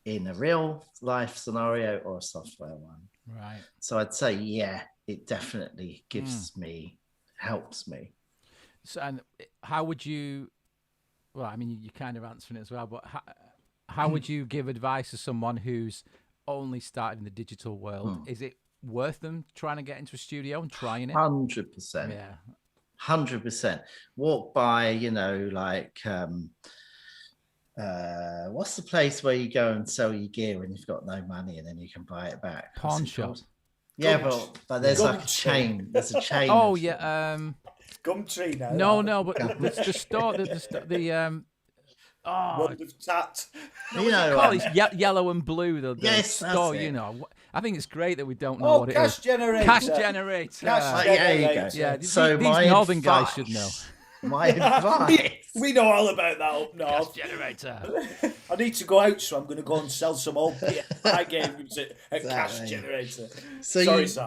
in a real life scenario or a software one. Right. So I'd say, yeah, it definitely gives me, helps me. So, and how would you, well, I mean, you're kind of answering it as well, but how would you give advice to someone who's only started in the digital world? Is it worth them trying to get into a studio and trying it? 100%. Yeah. 100%. Walk by, you know, like, what's the place where you go and sell your gear and you've got no money and then you can buy it back? Pawn shop. Yeah, but there's like a chain. There's a chain. Oh, yeah. Gumtree now. No, but the store, the Word of tat. You know, it's yellow and blue. The store, that's it. You know. I think it's great that we don't know what it is. Generator. Cash generator. Cash there you generator. go. Yeah, So these my northern advice, guys should know. My advice. We know all about that up north. Cash generator. I need to go out, so I'm going to go and sell some old beer. I gave him a cash generator. So Sorry, Si.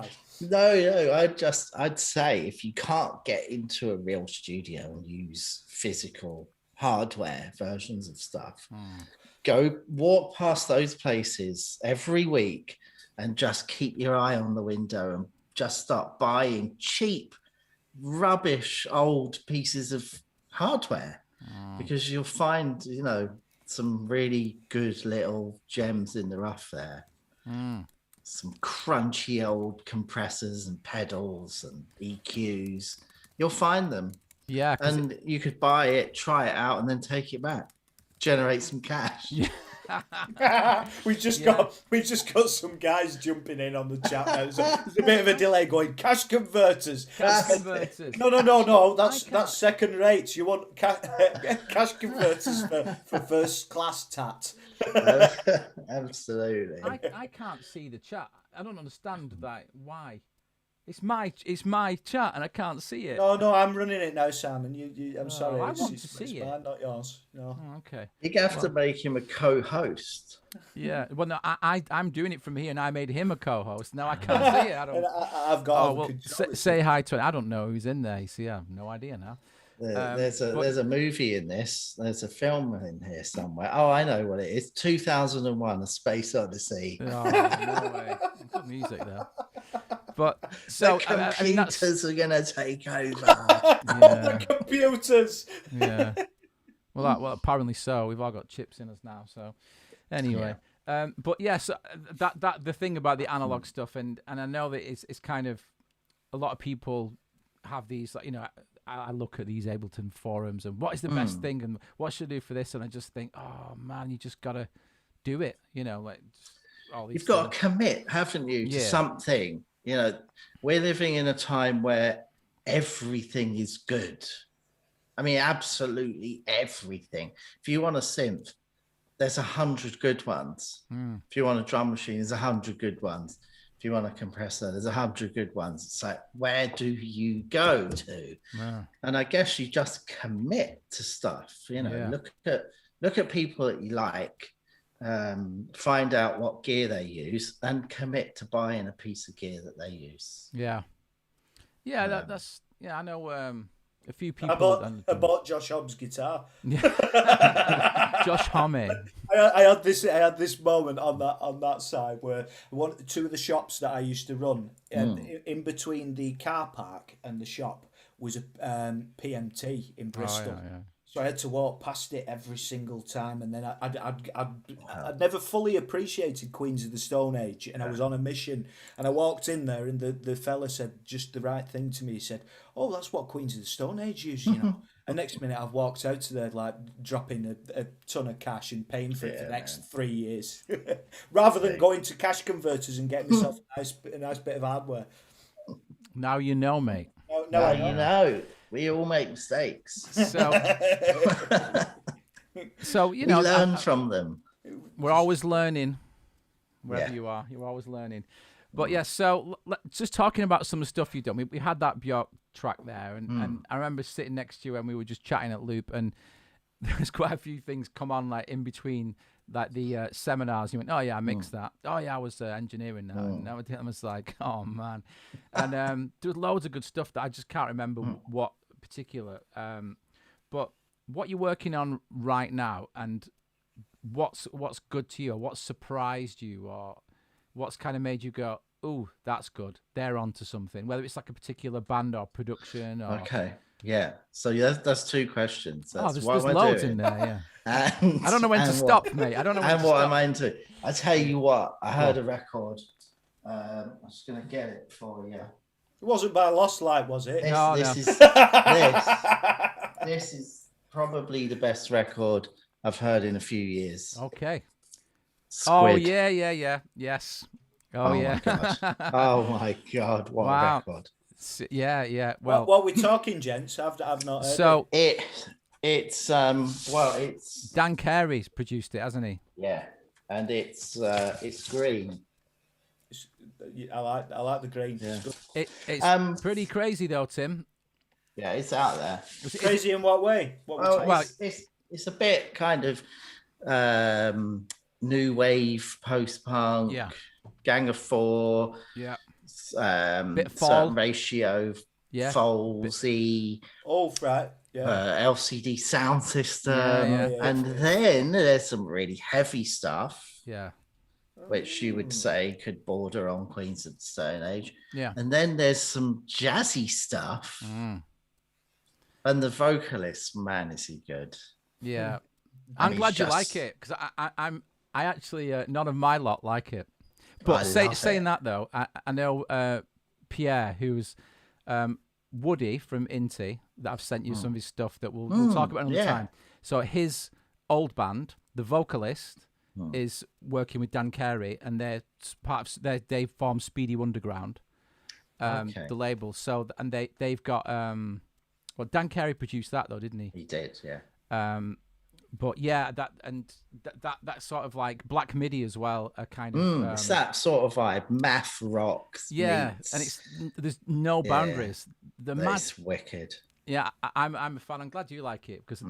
No, I'd say if you can't get into a real studio and use physical hardware versions of stuff, go walk past those places every week and just keep your eye on the window and just start buying cheap, rubbish, old pieces of hardware, because you'll find, you know, some really good little gems in the rough there. Some crunchy old compressors and pedals and EQs. You'll find them. Yeah. And you could buy it, try it out, and then take it back. Generate some cash. we just got some guys jumping in on the chat now. There's a bit of a delay going, cash converters. No. That's second rate. You want cash converters for first class tat. Absolutely. I can't see the chat. I don't understand that. Why? It's my chat and I can't see it. No, I'm running it now, Simon. I'm sorry. I It's, want it's, to see it's it. mine, not yours. No. Oh, okay. You have to make him a co-host. Yeah. Well, no, I'm doing it from here, and I made him a co-host. Now I can't see it. I don't. And I've got. Oh well, say hi to it. I don't know who's in there. You see, I have no idea now. There's a movie in this. There's a film in here somewhere. Oh, I know what it is. 2001: A Space Odyssey. Oh, no way. Good music there. But so the computers are gonna take over. Yeah. The computers. Yeah. Well, apparently so. We've all got chips in us now. So anyway, but yes, that the thing about the analog stuff, and I know that it's kind of a lot of people have these, like, I look at these Ableton forums and what is the best thing and what should I do for this, and I just think, oh man, you just gotta do it. Like just all these. You've got to commit, haven't you, to something? We're living in a time where everything is good. I mean, absolutely everything. If you want a synth, there's 100 good ones. If you want a drum machine, there's 100 good ones. If you want a compressor, there's 100 good ones. It's like, where do you go to? Yeah. And I guess you just commit to stuff. Look at people that you like, find out what gear they use, and commit to buying a piece of gear that they use. Yeah. That's I know a few people. I bought Josh Hobbs' guitar. Josh Homme. I had this moment on that side where two of the shops that I used to run, in between the car park and the shop was a PMT in Bristol. Oh, yeah. So I had to walk past it every single time, and then I'd never fully appreciated Queens of the Stone Age, and I was on a mission, and I walked in there, and the fella said just the right thing to me. He said, "Oh, that's what Queens of the Stone Age use, And next minute, I've walked out to there like dropping a ton of cash and paying for it for the next 3 years, rather than going to cash converters and getting myself a nice bit of hardware. Now you know, mate. Now I you know. We all make mistakes. So we learn from them. We're always learning. Wherever you are, you're always learning. But yeah, so just talking about some of the stuff you've done. We had that Björk track there, and I remember sitting next to you and we were just chatting at Loop, and there's quite a few things come on like in between, like the seminars. You went, oh yeah, I mixed that. Oh yeah, I was engineering that. And I was like, oh man. And there was loads of good stuff that I just can't remember what particular. But what you're working on right now, and what's good to you, or what surprised you, or what's kind of made you go, oh, that's good, they're onto something, whether it's like a particular band or production or... Okay, yeah, so that's two questions. That's there's what loads doing. in there, yeah. And, I don't know when to stop, mate. I don't know when and to what stop. am I into? I tell you what, I heard a record. I'm just gonna get it for you. It wasn't by Lostlight, was it? This is probably the best record I've heard in a few years. Okay. Squid. Oh yeah, yes. Oh yeah. My God. Oh my God! What a record! Yeah. Well, what are we talking, gents? I've not heard so it's Dan Carey's produced it, hasn't he? Yeah, and it's green. I like the green. Yeah. It's pretty crazy though, Tim. Yeah, it's out there. Crazy in what way? It's a bit kind of new wave, post-punk, Gang of Four. Yeah. Bit certain ratio, yeah. Folsy. Oh, right. Yeah. LCD sound system. And then there's some really heavy stuff. Yeah. Which you would say could border on Queens of the Stone Age. Yeah. And then there's some jazzy stuff. And the vocalist, man, is he good? Yeah. I'm glad you like it, because I actually none of my lot like it. But saying that though, I know Pierre, who's Woody from Inti, that I've sent you some of his stuff that we'll talk about another time. So his old band, the vocalist, is working with Dan Carey, and they're part of they form Speedy Underground, the label. So and they've got well, Dan Carey produced that though, didn't he? He did, yeah. But yeah, that sort of like Black MIDI as well, a kind of It's that sort of vibe, math rock. Yeah, meets, and there's no boundaries. It's wicked. Yeah, I'm a fan. I'm glad you like it because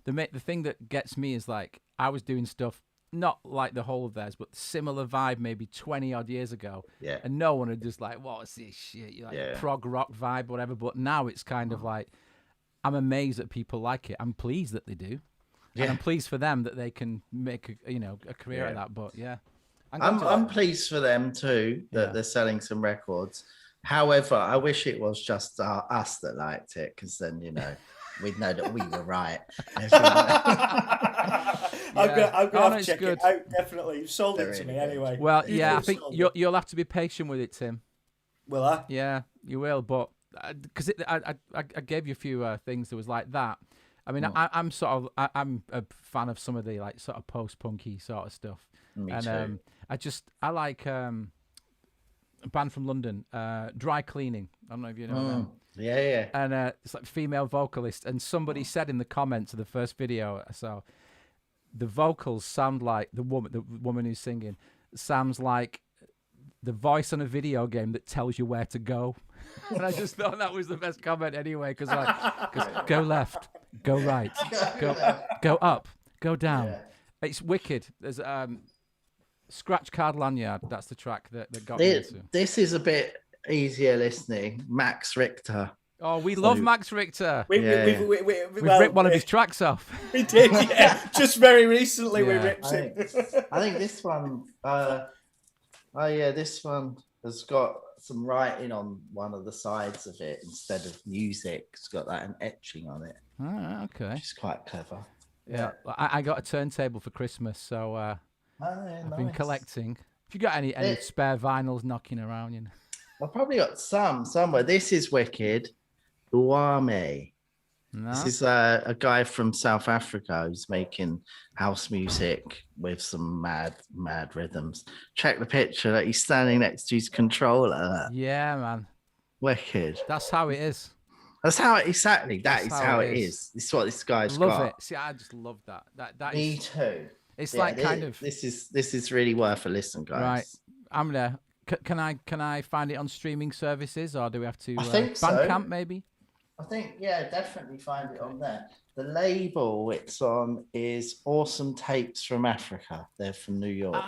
the thing that gets me is like I was doing stuff not like the whole of theirs, but similar vibe maybe 20 odd years ago. Yeah. And no one had just like, what's this shit? You like prog rock vibe, whatever. But now it's kind of like I'm amazed that people like it. I'm pleased that they do. Yeah. And I'm pleased for them that they can make a career at that. But yeah. I'm pleased for them too that they're selling some records. However, I wish it was just us that liked it, because then we'd know that we were right. I'm gonna have to check it out. Definitely, you've sold it to me anyway. Well, I think you'll have to be patient with it, Tim. Will I? Yeah, you will. But because I gave you a few things that was like that. I mean, I'm a fan of some of the like sort of post-punky sort of stuff. Me too. I like a band from London, Dry Cleaning. I don't know if you know them. Yeah. And it's like female vocalist. And somebody said in the comments of the first video I saw, the vocals sound like the woman who's singing sounds like the voice on a video game that tells you where to go. And I just thought that was the best comment anyway, because go left, go right, go up, go down. Yeah. It's wicked. There's Scratch Card Lanyard. That's the track that got me into. This is a bit easier listening. Max Richter. Oh, we love Max Richter. We've ripped one of his tracks off. We did, yeah. Just very recently we ripped him. I think this one, this one has got some writing on one of the sides of it instead of music. It's got that an etching on it. Oh, okay. Which is quite clever. Yeah. I got a turntable for Christmas, so I've been collecting. If you got any spare vinyls knocking around, I've probably got some somewhere. This is wicked. Uame. No. This is a guy from South Africa who's making house music with some mad rhythms. Check the picture that he's standing next to his controller. Yeah, man. Wicked. That's how it is. That's how it exactly. That is how it is. This is what this guy's got. Love it. See, I just love that. That Me too. It's like kind of. This is really worth a listen, guys. Right. I'm gonna. Can I find it on streaming services, or do we have to? I think Bandcamp maybe. I think definitely find it on there. The label it's on is Awesome Tapes from Africa. They're from New York.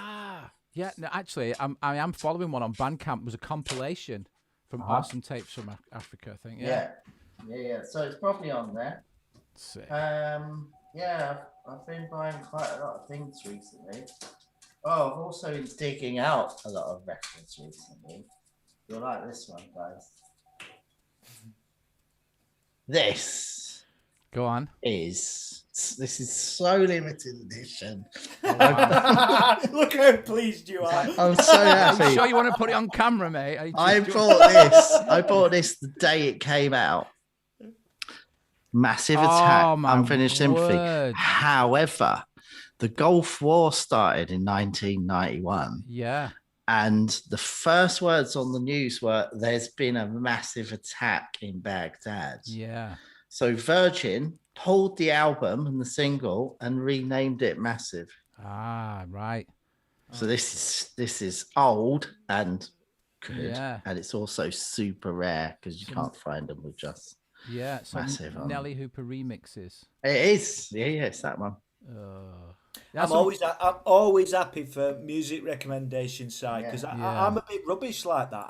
Yeah. No, actually, I am following one on Bandcamp. It was a compilation from Awesome Tapes from Africa, I think. Yeah. So it's probably on there. Sick. I've been buying quite a lot of things recently. Oh, I've also been digging out a lot of records recently. You'll like this one, guys. This. Go on. This is so limited edition. Look how pleased you are. I'm so happy. Are you sure you want to put it on camera, mate? I bought this the day it came out. Massive Attack, Unfinished Sympathy. However, the Gulf War started in 1991. Yeah. And the first words on the news were, there's been a massive attack in Baghdad. Yeah. So Virgin pulled the album and the single and renamed it Massive. Right. So this is old and good. Yeah. And it's also super rare because you can't find them with just Massive. Nelly Hooper remixes. It is. Yeah, it's that one. I'm always happy for music recommendation side because I'm a bit rubbish like that.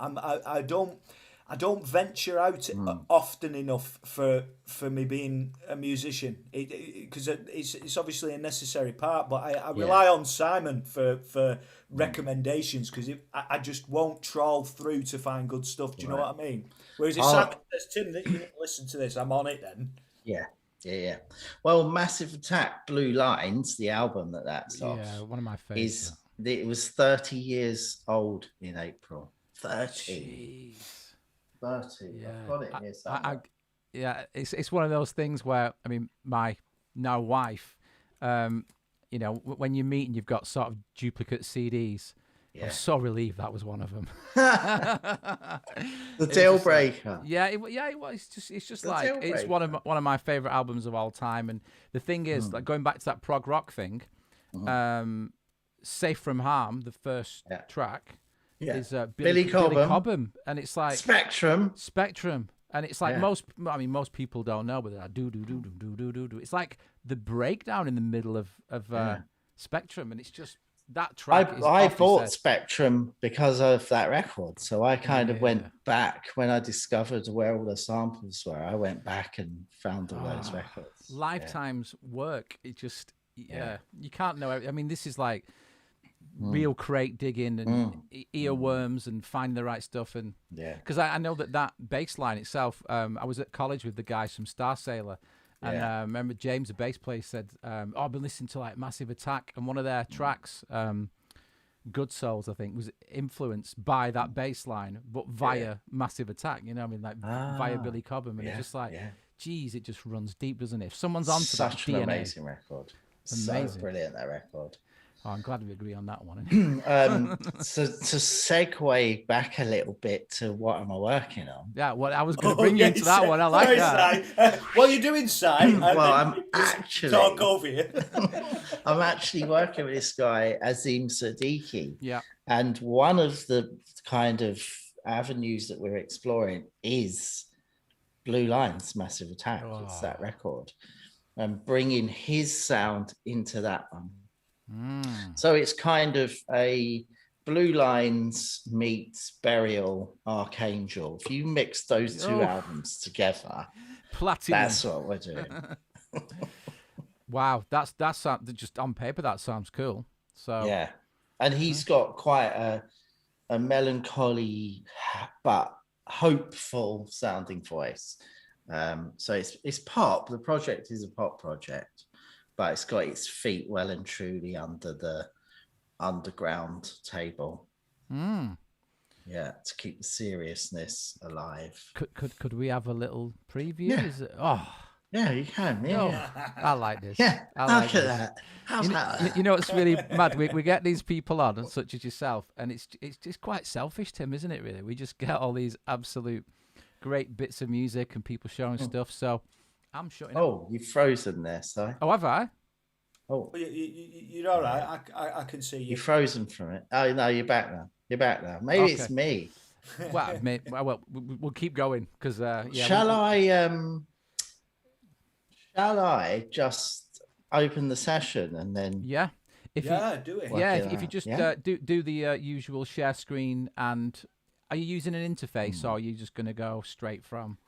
I don't venture out often enough for me being a musician because it's obviously a necessary part. But I rely on Simon for recommendations because I just won't trawl through to find good stuff. Do you know what I mean? Whereas if Simon says, Tim, that you listen to this, I'm on it then. Yeah. Well, Massive Attack, Blue Lines, the album that's off. Yeah, one of my favorites. It was 30 years old in April. 30. Jeez. 30. Yeah. I've got it here. It's one of those things where, I mean, my now wife, when you meet and you've got sort of duplicate CDs, I'm so relieved that was one of them. The deal breaker. It was. It's just like it's one of my favorite albums of all time. And the thing is, like going back to that prog rock thing, "Safe from Harm," the first track, is Billy Cobham, and it's like Spectrum, and it's like most people don't know, but they're like do. It's like the breakdown in the middle of Spectrum, and it's just. That track I bought Spectrum because of that record, so I kind of went back when I discovered where all the samples were. I went back and found all those records. Lifetime's work. It just you can't know. I mean, this is like real crate digging and earworms and finding the right stuff. And because I know that bass line itself. I was at college with the guys from Star Sailor. And I remember James, the bass player, said, I've been listening to like Massive Attack, and one of their tracks, Good Souls, I think, was influenced by that bass line, but via Massive Attack, you know what I mean? Like via Billy Cobham. And it's just like, geez, it just runs deep, doesn't it? If someone's onto such that an DNA, amazing record. Amazing. So brilliant, that record. Oh, I'm glad we agree on that one. So to segue back a little bit to what am I working on? Yeah, well, I was going to bring you into that one. I like that. What are you doing, Si? Well, I'm actually talk over you. I'm actually working with this guy, Azim Siddiqui. Yeah. And one of the kind of avenues that we're exploring is Blue Line's Massive Attack. It's that record. And bringing his sound into that one. So it's kind of a Blue Lines meets Burial Archangel. If you mix those two albums together, platinum. That's what we're doing. Wow, that's just on paper that sounds cool. So yeah, and he's got quite a melancholy but hopeful sounding voice. So it's pop. The project is a pop project, but it's got its feet well and truly under the underground table. Yeah, to keep the seriousness alive. Could we have a little preview? Yeah. Yeah, you can. Yeah, I like this. Yeah, like look at that. How's that? You know what's really mad? We get these people on, such as yourself, and it's just quite selfish, Tim, isn't it? Really, we just get all these absolute great bits of music and people showing stuff. So I'm shutting. Oh, you've frozen there, Si. Oh, have I? Oh, you're all right. I can see you. You're frozen from it. Oh no, you're back now. You're back now. Maybe it's me. Well, we'll keep going because Shall I just open the session and then? Yeah. Do it. Yeah, if you just do the usual share screen, and are you using an interface or are you just going to go straight from?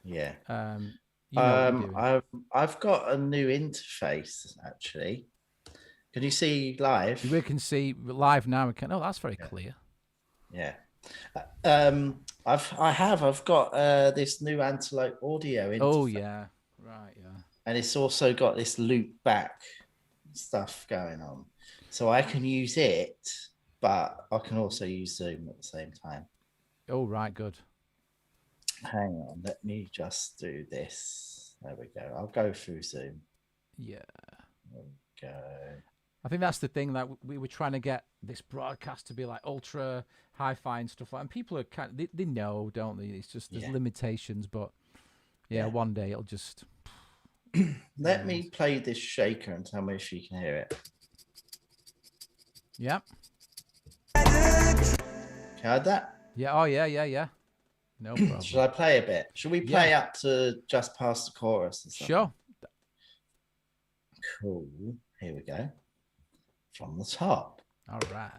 Yeah. I've got a new interface actually. Can you see live? We can see live now. We can. Oh, that's very clear. Yeah. I've got this new Antelope audio interface. Oh yeah. Right. Yeah. And it's also got this loop back stuff going on. So I can use it, but I can also use Zoom at the same time. Oh, right. Good. Hang on. Let me just do this. There we go. I'll go through Zoom. Yeah. There we go. I think that's the thing, that we were trying to get this broadcast to be like ultra hi-fi and stuff like that. And people are they know, don't they? It's just there's limitations, but one day it'll just... Let me play this shaker and tell me if you can hear it. Yep. Heard that? Yeah. Oh, yeah. No problem. Should I play a bit? Should we play up to just past the chorus and stuff? Sure. Cool. Here we go. From the top. All right.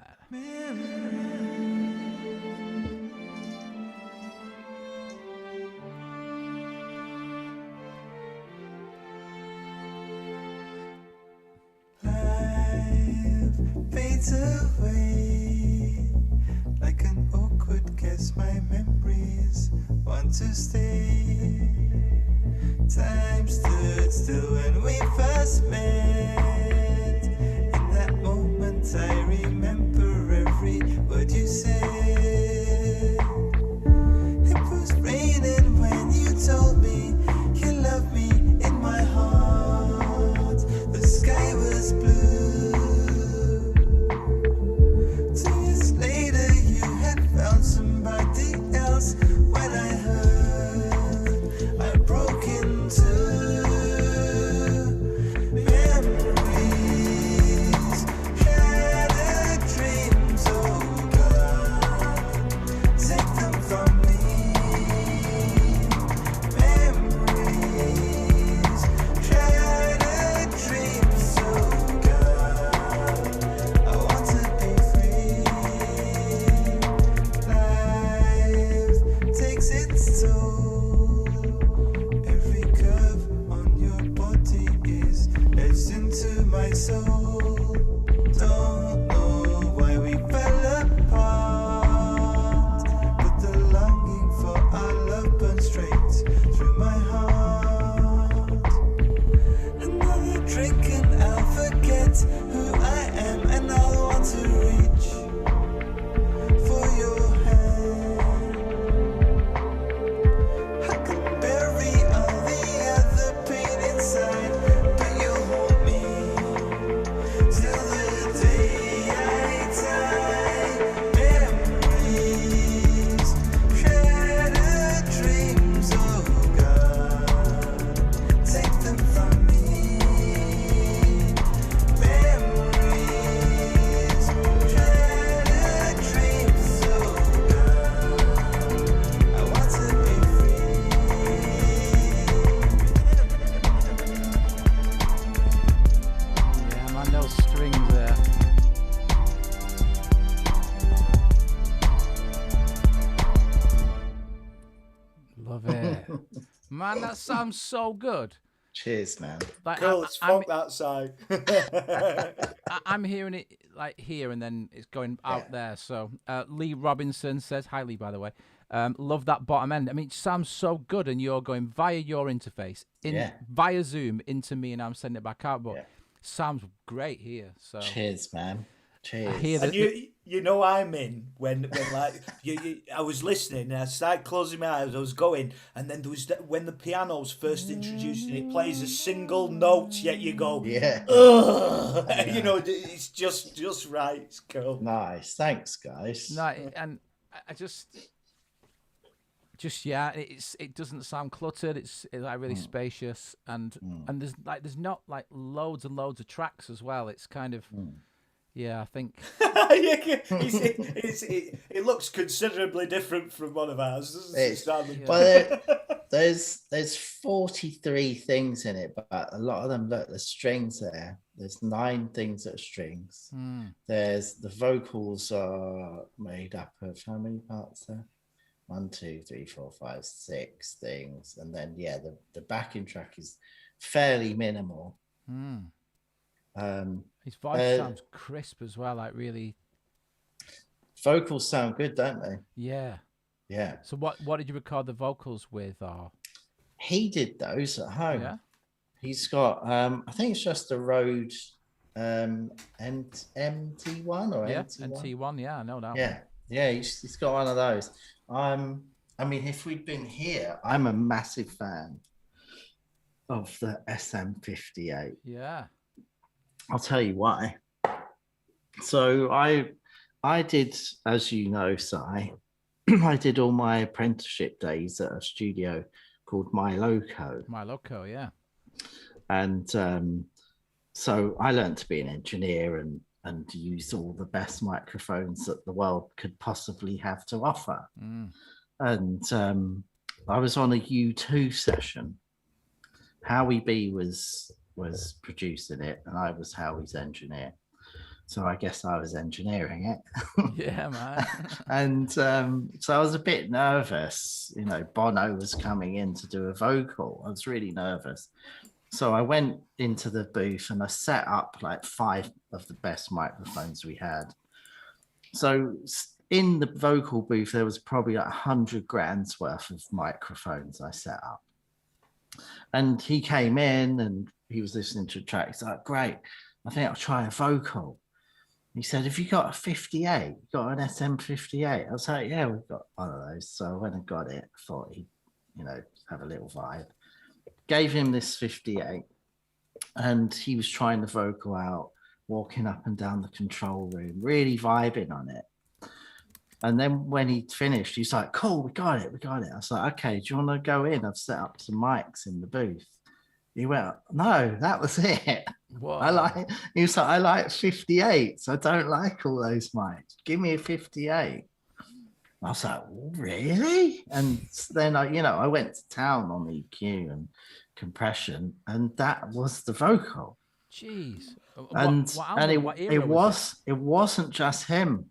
Fades away like an awkward guess. My memories want to stay. Time stood still when we first met. In that moment I remember every word you said. It was raining when you told me you loved me in my heart. The sky was blue. my soul. Don't know why we fell apart, but the longing for our love burns straight through my heart. Another drink and I'll forget who I am, and I'll want to reach for your hand. I can bury all the other pain inside, but you'll hold me till the day I die. Memories, shattered dreams, oh God, take them from me. Memories, shattered dreams, oh God, I want to be free. Yeah, man, those strings there. Love it. Man, that sounds so good. Cheers, man. Like, Cool, let's funk that side. I'm hearing it like here and then it's going out there. So Lee Robinson says, hi Lee, by the way. Love that bottom end. I mean, it sounds so good, and you're going via your interface via Zoom into me, and I'm sending it back out. But sounds great here. So Cheers, man. Cheers. I hear And you know I'm in when like I was listening and I started closing my eyes. I was going, and then there was when the piano's first introduced and it plays a single note, yet you go, Yeah. ugh. You know, it's just right. It's cool. Nice. Thanks, guys. no, and I just yeah, it doesn't sound cluttered. It's like really spacious, and there's not like loads and loads of tracks as well. It's kind of yeah, I think It looks considerably different from one of ours, doesn't it, Simon? Well, there's 43 things in it, but a lot of them, look, there's strings there. There's 9 things that are strings. There's the vocals are made up of how many parts there? 1, 2, 3, 4, 5, 6 things, and then the backing track is fairly minimal. His voice sounds crisp as well, like really. Vocals sound good, don't they? Yeah. Yeah. So what did you record the vocals with? Or He did those at home. yeah, He's got I think it's just a Rode MT1 or yeah, MT1. NT1. Yeah, I know that. Yeah, he's got one of those. I mean, if we'd been here, I'm a massive fan of the SM58. Yeah. I'll tell you why. So I did, as you know, Si, I did all my apprenticeship days at a studio called My Loco. My Loco, yeah. And so I learned to be an engineer and use all the best microphones that the world could possibly have to offer. And I was on a U2 session. Howie B was producing it, and I was Howie's engineer. So I guess I was engineering it. Yeah, man. And so I was a bit nervous. You know, Bono was coming in to do a vocal. I was really nervous. So I went into the booth and I set up like 5 of the best microphones we had. So in the vocal booth, there was probably like 100 grand's worth of microphones I set up. And he came in and he was listening to a track. He's like, great, I think I'll try a vocal. He said, have you got a 58? Got an SM58? I was like, yeah, we've got one of those. So I went and got it. I thought he'd, have a little vibe. Gave him this 58 and he was trying the vocal out, walking up and down the control room, really vibing on it. And then when he finished, he's like, cool, we got it. I was like, okay, do you want to go in? I've set up some mics in the booth. He went, no, that was it. He was like, I like 58s. I don't like all those mics. Give me a 58. I was like, really? And then I went to town on EQ and compression, and that was the vocal. Jeez. It wasn't just him.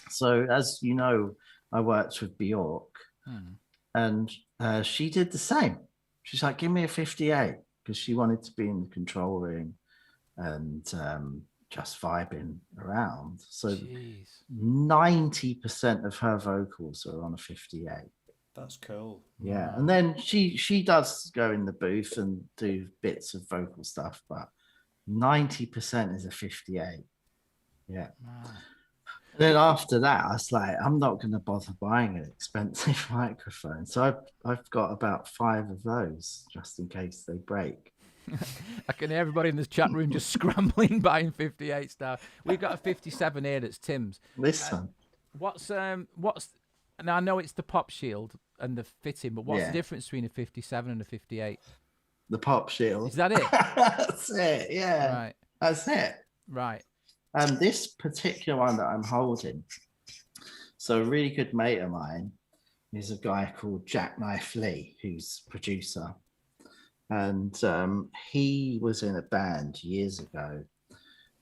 So as you know, I worked with Björk, and she did the same. She's like, give me a 58, because she wanted to be in the control room and just vibing around. So Jeez. 90% of her vocals are on a 58. That's cool. Yeah, and then she does go in the booth and do bits of vocal stuff, but 90% is a 58. Yeah. Wow. And then after that, I was like, I'm not going to bother buying an expensive microphone. So I've got about 5 of those just in case they break. I can hear everybody in this chat room just scrambling buying 58 stuff. We've got a 57 here that's Tim's. This one. What's now I know it's the pop shield and the fitting, but what's the difference between a 57 and a 58? The pop shield. Is that it? That's it. Yeah. Right. That's it. Right. And this particular one that I'm holding, so a really good mate of mine is a guy called Jackknife Lee, who's producer. And he was in a band years ago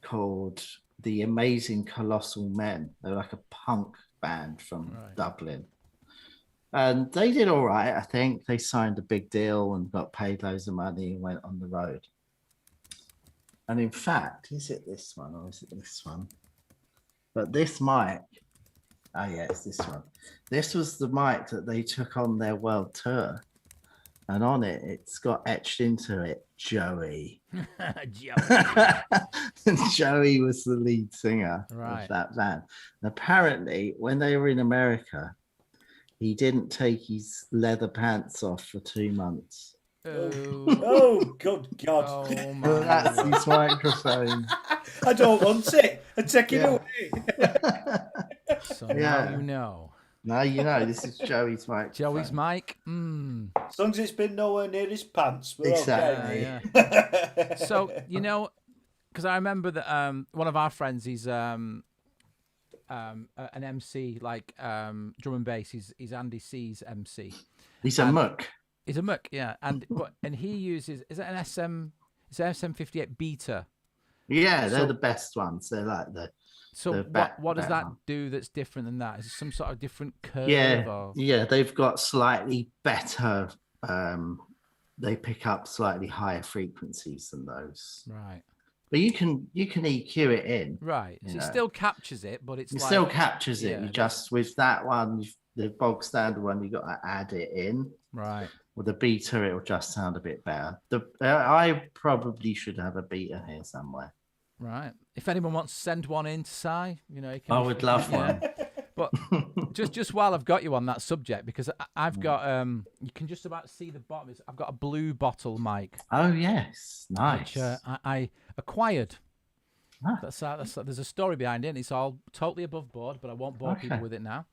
called The Amazing Colossal Men. They're like a punk band from Dublin. And they did all right, I think. They signed a big deal and got paid loads of money and went on the road. And in fact, is it this one or is it this one? But this mic, oh yeah, it's this one. This was the mic that they took on their world tour. And on it, it's got etched into it, Joey. And Joey was the lead singer of that band. And apparently, when they were in America, he didn't take his leather pants off for 2 months. Oh, good God. Oh, my That's his microphone. I don't want it. I take it away. So now you know. Now you know, this is Joey's mic. Joey's mic. As long as it's been nowhere near his pants, we're Exactly. okay. So, you know, because I remember that one of our friends, he's an MC, like drum and bass. He's Andy C's MC. He's a muck. He's a muck, yeah. And he uses, is it an SM58 beta? Yeah, they're the best ones. They're like the. So what does that do that's different than that? Is it some sort of different curve? Yeah, they've got slightly better. They pick up slightly higher frequencies than those. Right. But you can EQ it in. Right. So it still captures it, but it's still captures it. Yeah. You just with that one, the bog standard one, you got to add it in. Right. With the beta, it'll just sound a bit better. I probably should have a beta here somewhere. Right. If anyone wants to send one in to Si, you know, I would love one. But just while I've got you on that subject, because I've got you can just about see the bottom. I've got a blue bottle mic. Oh yes, nice. Which I acquired. That's there's a story behind it. It's all totally above board, but I won't bore people with it now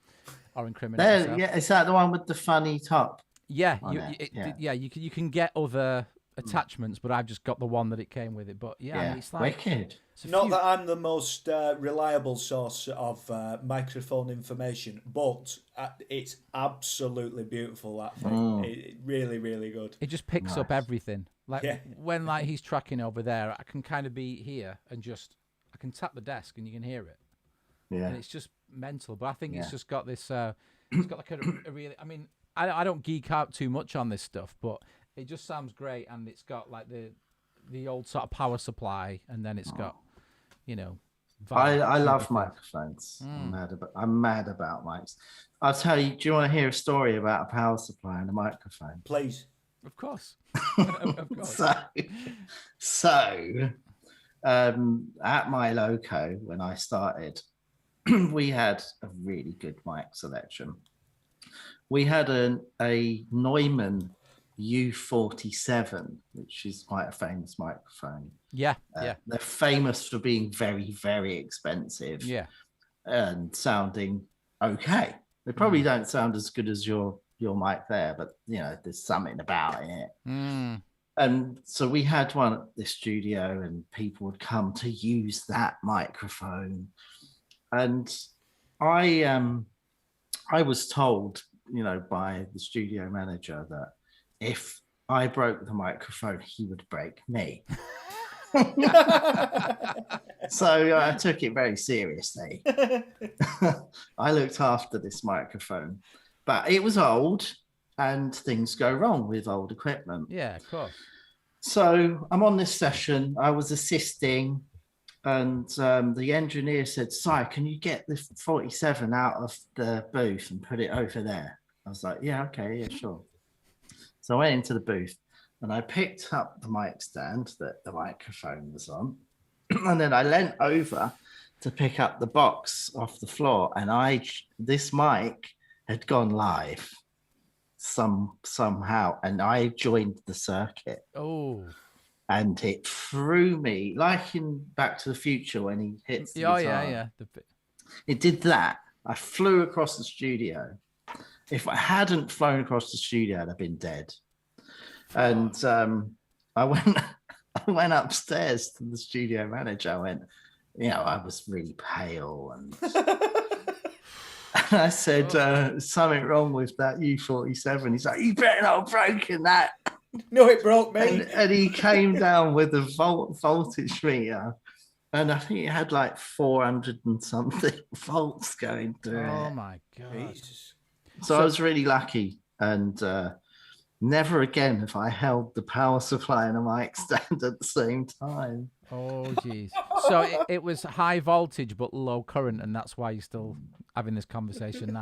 or incriminate myself. Yeah, is that the one with the funny top? Yeah, you can get other attachments, but I've just got the one that it came with it. But yeah. It's like wicked. Not that I'm the most reliable source of microphone information, but it's absolutely beautiful, that thing. It really, really good. It just picks up everything. Like when he's tracking over there, I can kind of be here and I can tap the desk and you can hear it. Yeah. And it's just mental. But I think it's just got this, it's got like a really, I mean, I don't geek out too much on this stuff, but it just sounds great. And it's got like the old sort of power supply, and then it's got, you know, I love microphones. I'm mad about mics. I'll tell you. Do you want to hear a story about a power supply and a microphone? Please. Of course. Of course. So, at my loco when I started, we had a really good mic selection. We had a Neumann U47, which is quite a famous microphone. Yeah. They're famous for being very, very expensive. Yeah. And sounding okay. They probably don't sound as good as your mic there, but you know, there's something about it. And so we had one at the studio, and people would come to use that microphone. And I was told, you know, by the studio manager that if I broke the microphone, he would break me. So I took it very seriously. I looked after this microphone, but it was old and things go wrong with old equipment. Yeah, of course. So I'm on this session. I was assisting, and the engineer said, "Si, can you get the 47 out of the booth and put it over there?" I was like, "Yeah, okay, yeah, sure." So I went into the booth and I picked up the mic stand that the microphone was on, and then I leant over to pick up the box off the floor, and this mic had gone live somehow, and I joined the circuit. Oh. And it threw me like in Back to the Future when he hits the guitar. Yeah. It did that. I flew across the studio. If I hadn't flown across the studio, I'd have been dead. And I went upstairs to the studio manager. I went, I was really pale, and I said, something wrong with that U47. He's like, "You better not have broken that." No, it broke me. And he came down with a voltage meter, and I think it had like 400 and something volts going through it. Oh my God. Jesus. So I was really lucky, and never again have I held the power supply and a mic stand at the same time. Oh, geez. So it was high voltage but low current, and that's why you're still having this conversation now.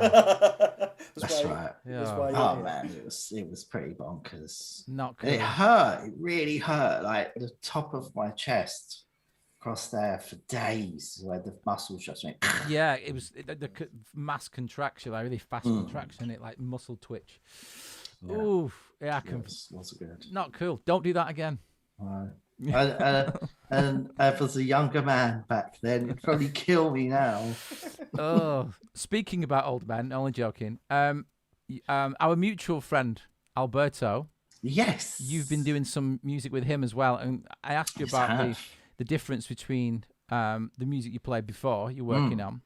That's right. Yeah. Oh man, it was pretty bonkers. Not cool. It hurt. It really hurt. Like the top of my chest, across there for days, where the muscles just went. Yeah, it was the mass contraction, like really fast contraction. It like muscle twitch. Yeah. Ooh, yeah, I can. Wasn't good. Not cool. Don't do that again. And if I was a younger man back then, it'd probably kill me now. Oh, speaking about old men, only joking. Our mutual friend Alberto. Yes, You've been doing some music with him as well, and I asked you about the difference between the music you played before you're working on,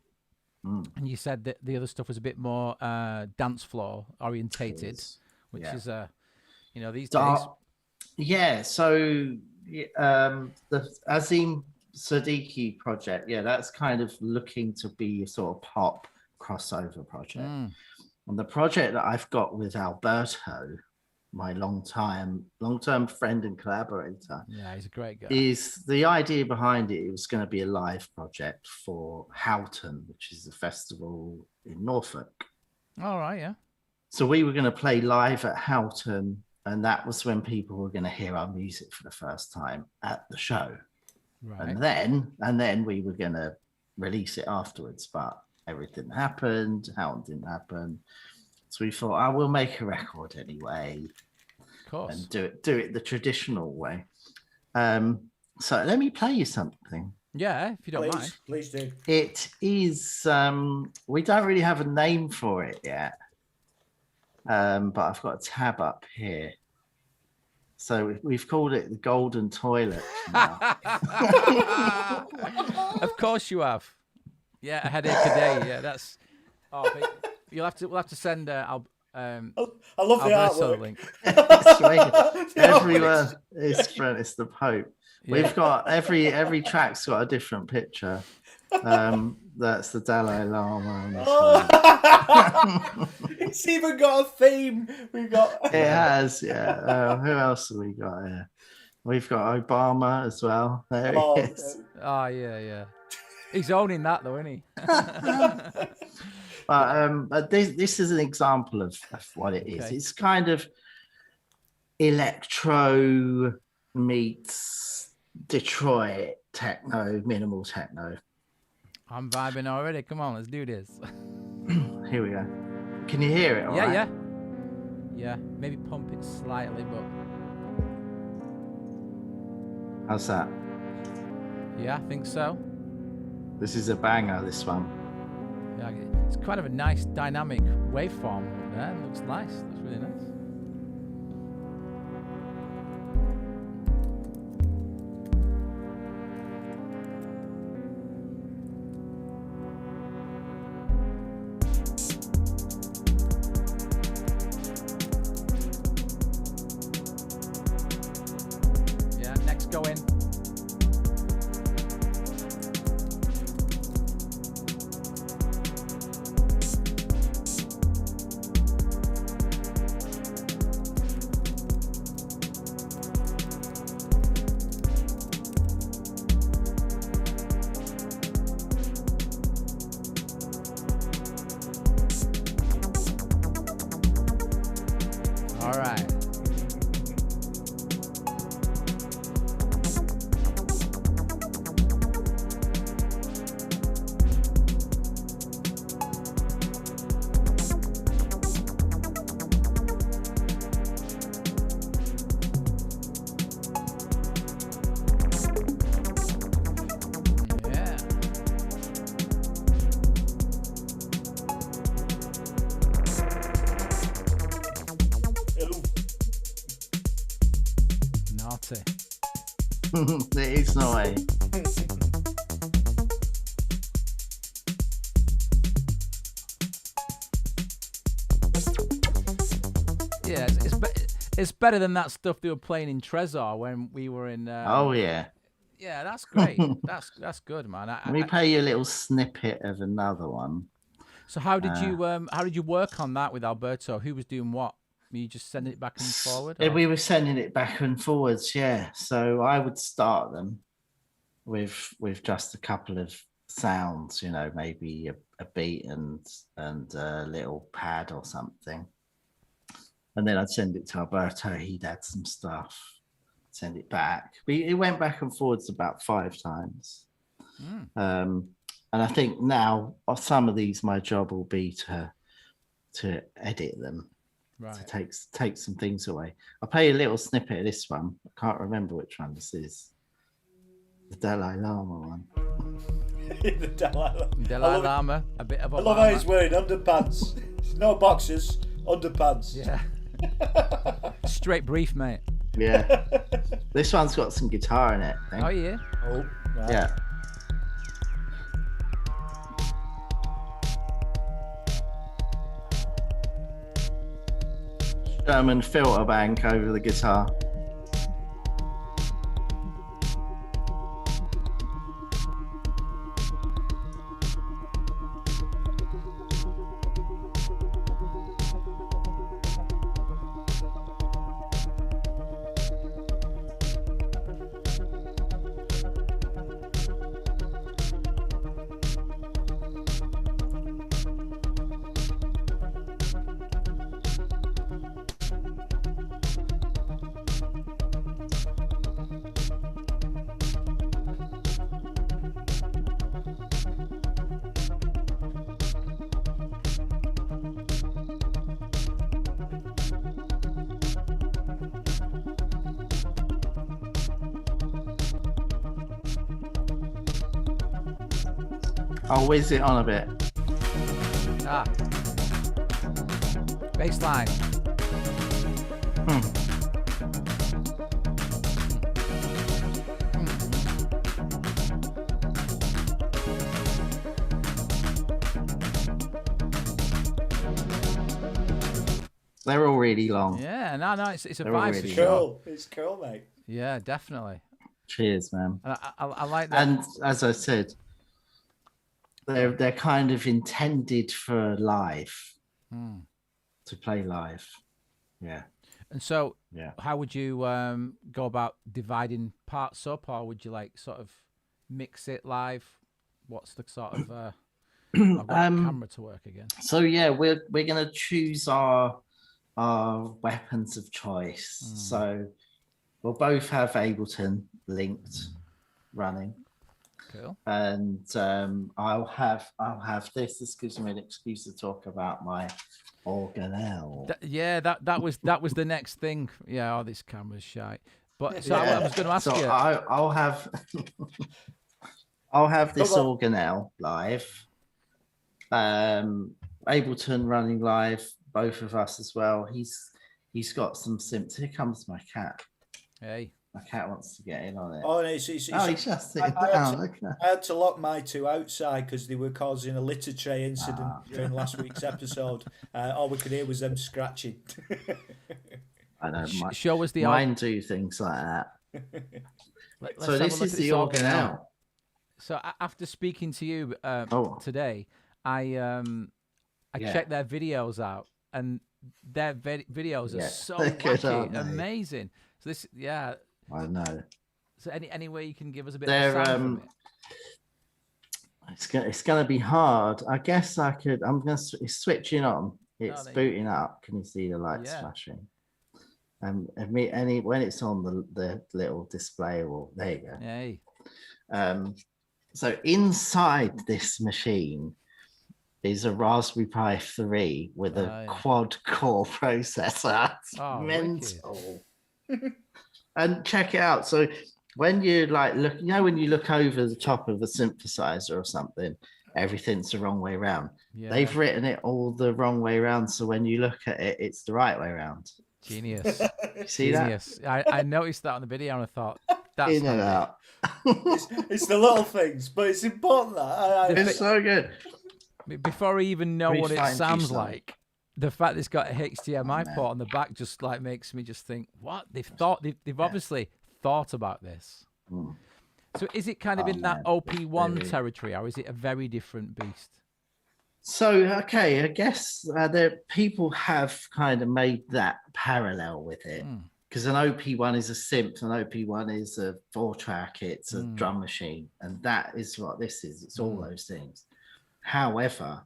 and you said that the other stuff was a bit more dance floor orientated, which is these days. Yeah, so the Azim Siddiqui project, that's kind of looking to be a sort of pop crossover project. And the project that I've got with Alberto, my long-term friend and collaborator, he's a great guy, is the idea behind it. It was going to be a live project for Houghton, which is a festival in Norfolk. All right, yeah. So we were going to play live at Houghton, and that was when people were going to hear our music for the first time at the show. Right. And then we were going to release it afterwards, but everything happened. Houghton didn't happen. So we thought, I will make a record anyway. Of course. And do it the traditional way. So let me play you something. Yeah, if you don't mind. Please do. It is, we don't really have a name for it yet. But I've got a tab up here. So we've called it the Golden Toilet now. Of course you have. Yeah, a headache a day. Yeah, that's. Oh, we'll have to send. I love the artwork. Link. Everyone is front. It's the Pope. Yeah. We've got every track's got a different picture. That's the Dalai Lama. It's even got a theme. It has, yeah. Who else have we got here? We've got Obama as well. There he is. Oh yeah. He's owning that though, isn't he? But this is an example of what it is. Okay. It's kind of electro meets Detroit techno, minimal techno. I'm vibing already. Come on, let's do this. Here we go. Can you hear it? All right? Yeah. Maybe pump it slightly, but. How's that? Yeah, I think so. This is a banger, this one. Yeah, it's kind of a nice dynamic waveform there. It looks nice. Looks really nice. All right. It is naughty. Yeah, it's better than that stuff they were playing in Trezor when we were in. Oh yeah. Yeah, that's great. that's good, man. Let me play you a little snippet of another one. So how did you work on that with Alberto? Who was doing what? Were you just sending it back and forward? Or? We were sending it back and forwards, yeah. So I would start them with just a couple of sounds, you know, maybe a beat and a little pad or something. And then I'd send it to Alberto. He'd add some stuff, send it back. It went back and forwards about 5 times. And I think now some of these, my job will be to edit them. Right. To take some things away. I'll play you a little snippet of this one. I can't remember which one this is. The Dalai Lama one. The Dalai Lama, a bit of a I love how he's wearing underpants. No boxers, underpants. Yeah. Straight brief, mate. Yeah. This one's got some guitar in it, I think. Oh, yeah? Oh, right. Yeah. German filter bank over the guitar. I'll whiz it on a bit. Ah. Bass line. They're all really long. Yeah, no, it's a They're vibe. really Cool. It's cool, mate. Yeah, definitely. Cheers, man. I like that. And as I said, they're kind of intended for live, to play live. Yeah. And so, yeah, how would you go about dividing parts up, or would you like sort of mix it live? What's the sort of I've got the camera to work again. So yeah, we're gonna choose our weapons of choice. So we'll both have Ableton linked, running. Cool. And I'll have this. This gives me an excuse to talk about my organelle. That was the next thing. Yeah, oh, this camera's shite. But so I was going to ask you. I'll have I'll have this organelle live. Ableton running live, both of us as well. He's got some synths. Here comes my cat. Hey. My cat wants to get in on it. Oh, he's he's just sitting down. I had to lock my two outside because they were causing a litter tray incident during last week's episode. All we could hear was them scratching. I know. Show us the mine do things like that. So this is the organelle. So after speaking to you today, I checked their videos out, and their videos are so wacky, amazing. So this, I know. So any way you can give us a bit of sound from it? It's gonna be hard. I guess I could. I'm gonna switch it on. It's booting up. Can you see the lights flashing? When it's on the little display wall, there you go. Hey. So inside this machine is a Raspberry Pi 3 with a quad-core processor. It's mental. And check it out. So when you like look, when you look over the top of a synthesizer or something, everything's the wrong way around. Yeah. They've written it all the wrong way around, so when you look at it, it's the right way around. Genius. See Genius. That? I noticed that on the video and I thought, that's in and out. It's the little things, but it's important that it's so good. Before I even know what it sounds like, the fact it's got a HDMI port on the back just like makes me just think, what? They've obviously thought about this. So is it kind of in that OP1 territory, or is it a very different beast? So, okay, I guess people have kind of made that parallel with it. Because an OP1 is a synth, an OP1 is a 4-track, it's a drum machine. And that is what this is. It's all those things. However,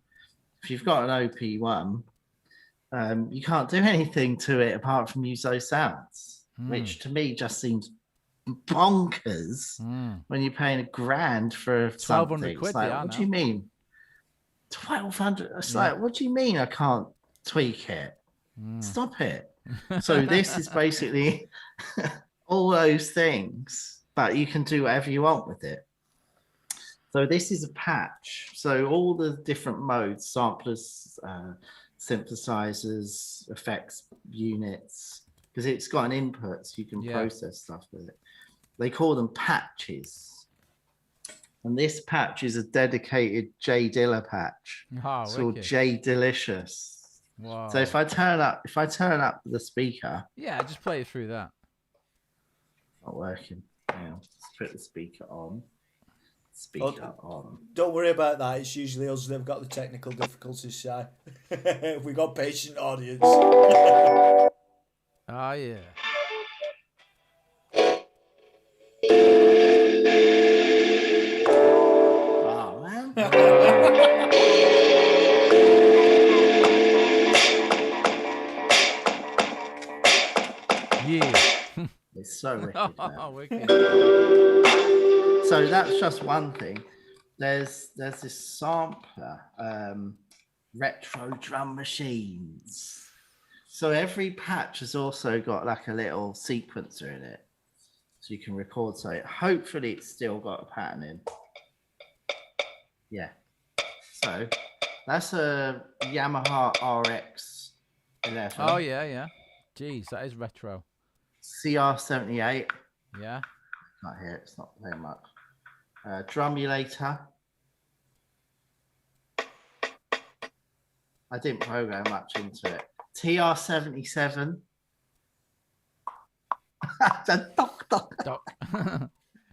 if you've got an OP1, you can't do anything to it apart from use those sounds, which to me just seems bonkers when you're paying $1,000 for something. 1,200 quid. Like, what do you mean? 1,200? It's like, what do you mean I can't tweak it? Stop it. So this is basically all those things, but you can do whatever you want with it. So this is a patch. So all the different modes, samplers, synthesizers, effects units, because it's got an input, so you can process stuff with it. They call them patches. And this patch is a dedicated J Dilla patch. It's called J Delicious. Wow. So if I turn up the speaker. Yeah, just play it through that. Not working. Yeah, let's put the speaker on. On. Don't worry about that. It's usually us that've got the technical difficulties, Si. We got patient audience. Oh yeah. Oh man. Yeah. It's so wicked. Oh, wicked. So that's just one thing. There's this sampler, retro drum machines. So every patch has also got like a little sequencer in it, so you can record. So hopefully it's still got a pattern in. Yeah. So that's a Yamaha RX 11. Oh yeah. Jeez, that is retro. CR78. Yeah. Not here. It's not very much. Drumulator. I didn't program much into it. TR77.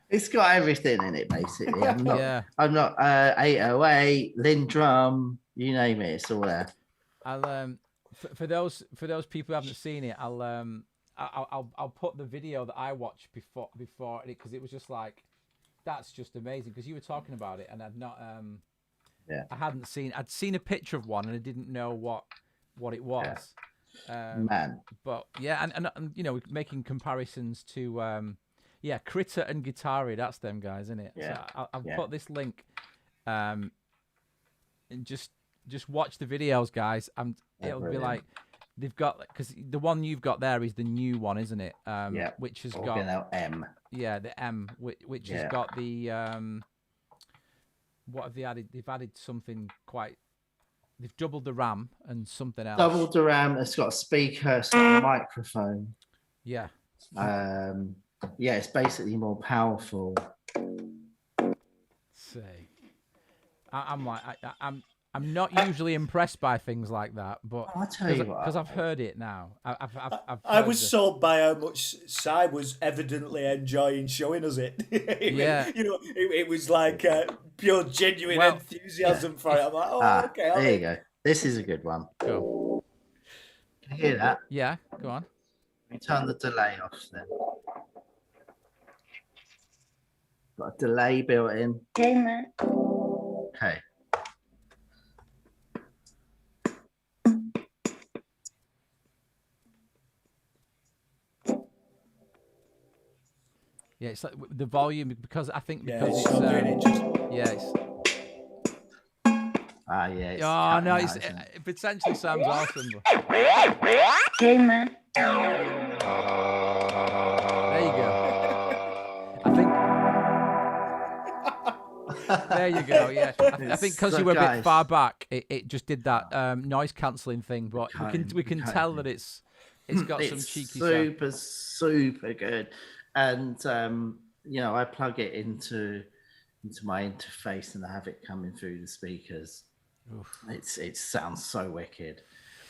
It's got everything in it basically. I'm not 808, Lindrum, you name it, it's all there. I'll for those people who haven't seen it, I'll put the video that I watched before it, because it was just like, that's just amazing, because you were talking about it and I'd not I'd seen a picture of one and I didn't know what it was. Man. But yeah, and you know, making comparisons to Critter and Guitari, that's them guys, isn't it? Yeah. So I'll put this link and just watch the videos, guys, and it'll brilliant. be like, they've got, because the one you've got there is the new one, isn't it? Which has got M. Yeah, the M, which has got the what have they added? They've added something quite. They've doubled the RAM and something else. Doubled the RAM. It's got a speaker. It's got a microphone. Yeah. It's basically more powerful. See, I'm not usually impressed by things like that, but because I've heard it now. I was sold by how much Si was evidently enjoying showing us it. It was like pure, genuine enthusiasm for it. I'm like, okay. There you go. This is a good one. Cool. Can you hear that? Yeah, go on. Let me turn the delay off then. Got a delay built in. Okay. Yeah, it's like the volume because I think Yeah, because it's not doing it just. yeah, it's Ah, yeah. It's oh no, cutting it's, out, isn't it? it potentially sounds awesome. But Hey, man. there you go. I think there you go. Yeah, I think because you were a bit Guys, far back, it just did that noise cancelling thing. But we can can't tell do that it. it's got some It's cheeky sound. super good. And I plug it into my interface and I have it coming through the speakers. Oof. It sounds so wicked.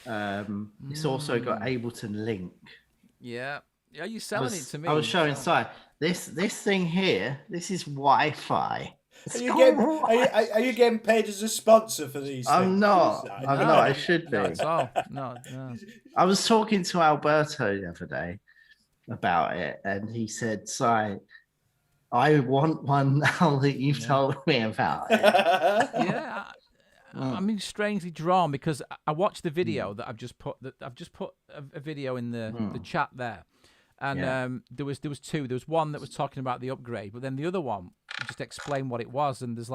It's also got Ableton Link. Yeah, yeah, you're selling it to me. I was showing Si this thing here. This is Wi-Fi. Are you getting paid as a sponsor for these I'm things? not. I should be. Not at all. No. I was talking to Alberto the other day about it, and he said, "Si, I want one now that you've told me about it." Yeah, I'm strangely drawn because I watched the video that I've just put. I've just put a video in the chat there, and there was two. There was one that was talking about the upgrade, but then the other one just explained what it was. And there's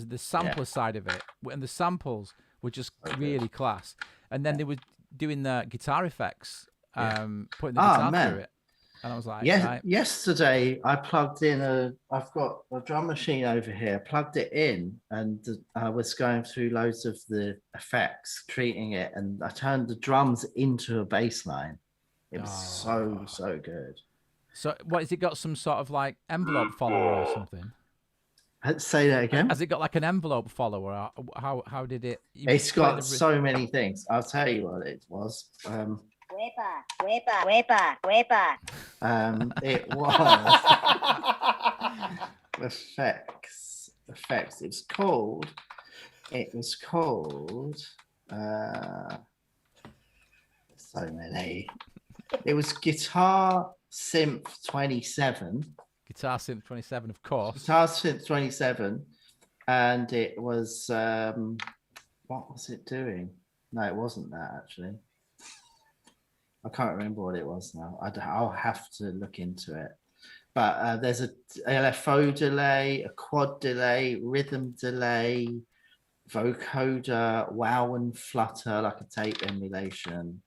the sampler side of it, and the samples were just really class. And then they were doing the guitar effects, putting the guitar through it. And I was like, right. Yesterday I plugged in I've got a drum machine over here, plugged it in, and I was going through loads of the effects, treating it, and I turned the drums into a bass line. It was so good. So what, has it got some sort of like envelope follower or something? Say that again. Has it got like an envelope follower? Or how did it? It's got so many things. I'll tell you what it was. Way back. It was effects. It was called so many. It was Guitar Synth 27. Guitar Synth 27, of course. Guitar Synth 27, and it was what was it doing? No, it wasn't that actually. I can't remember what it was now. I'll have to look into it. But there's a LFO delay, a quad delay, rhythm delay, vocoder, wow and flutter, like a tape emulation,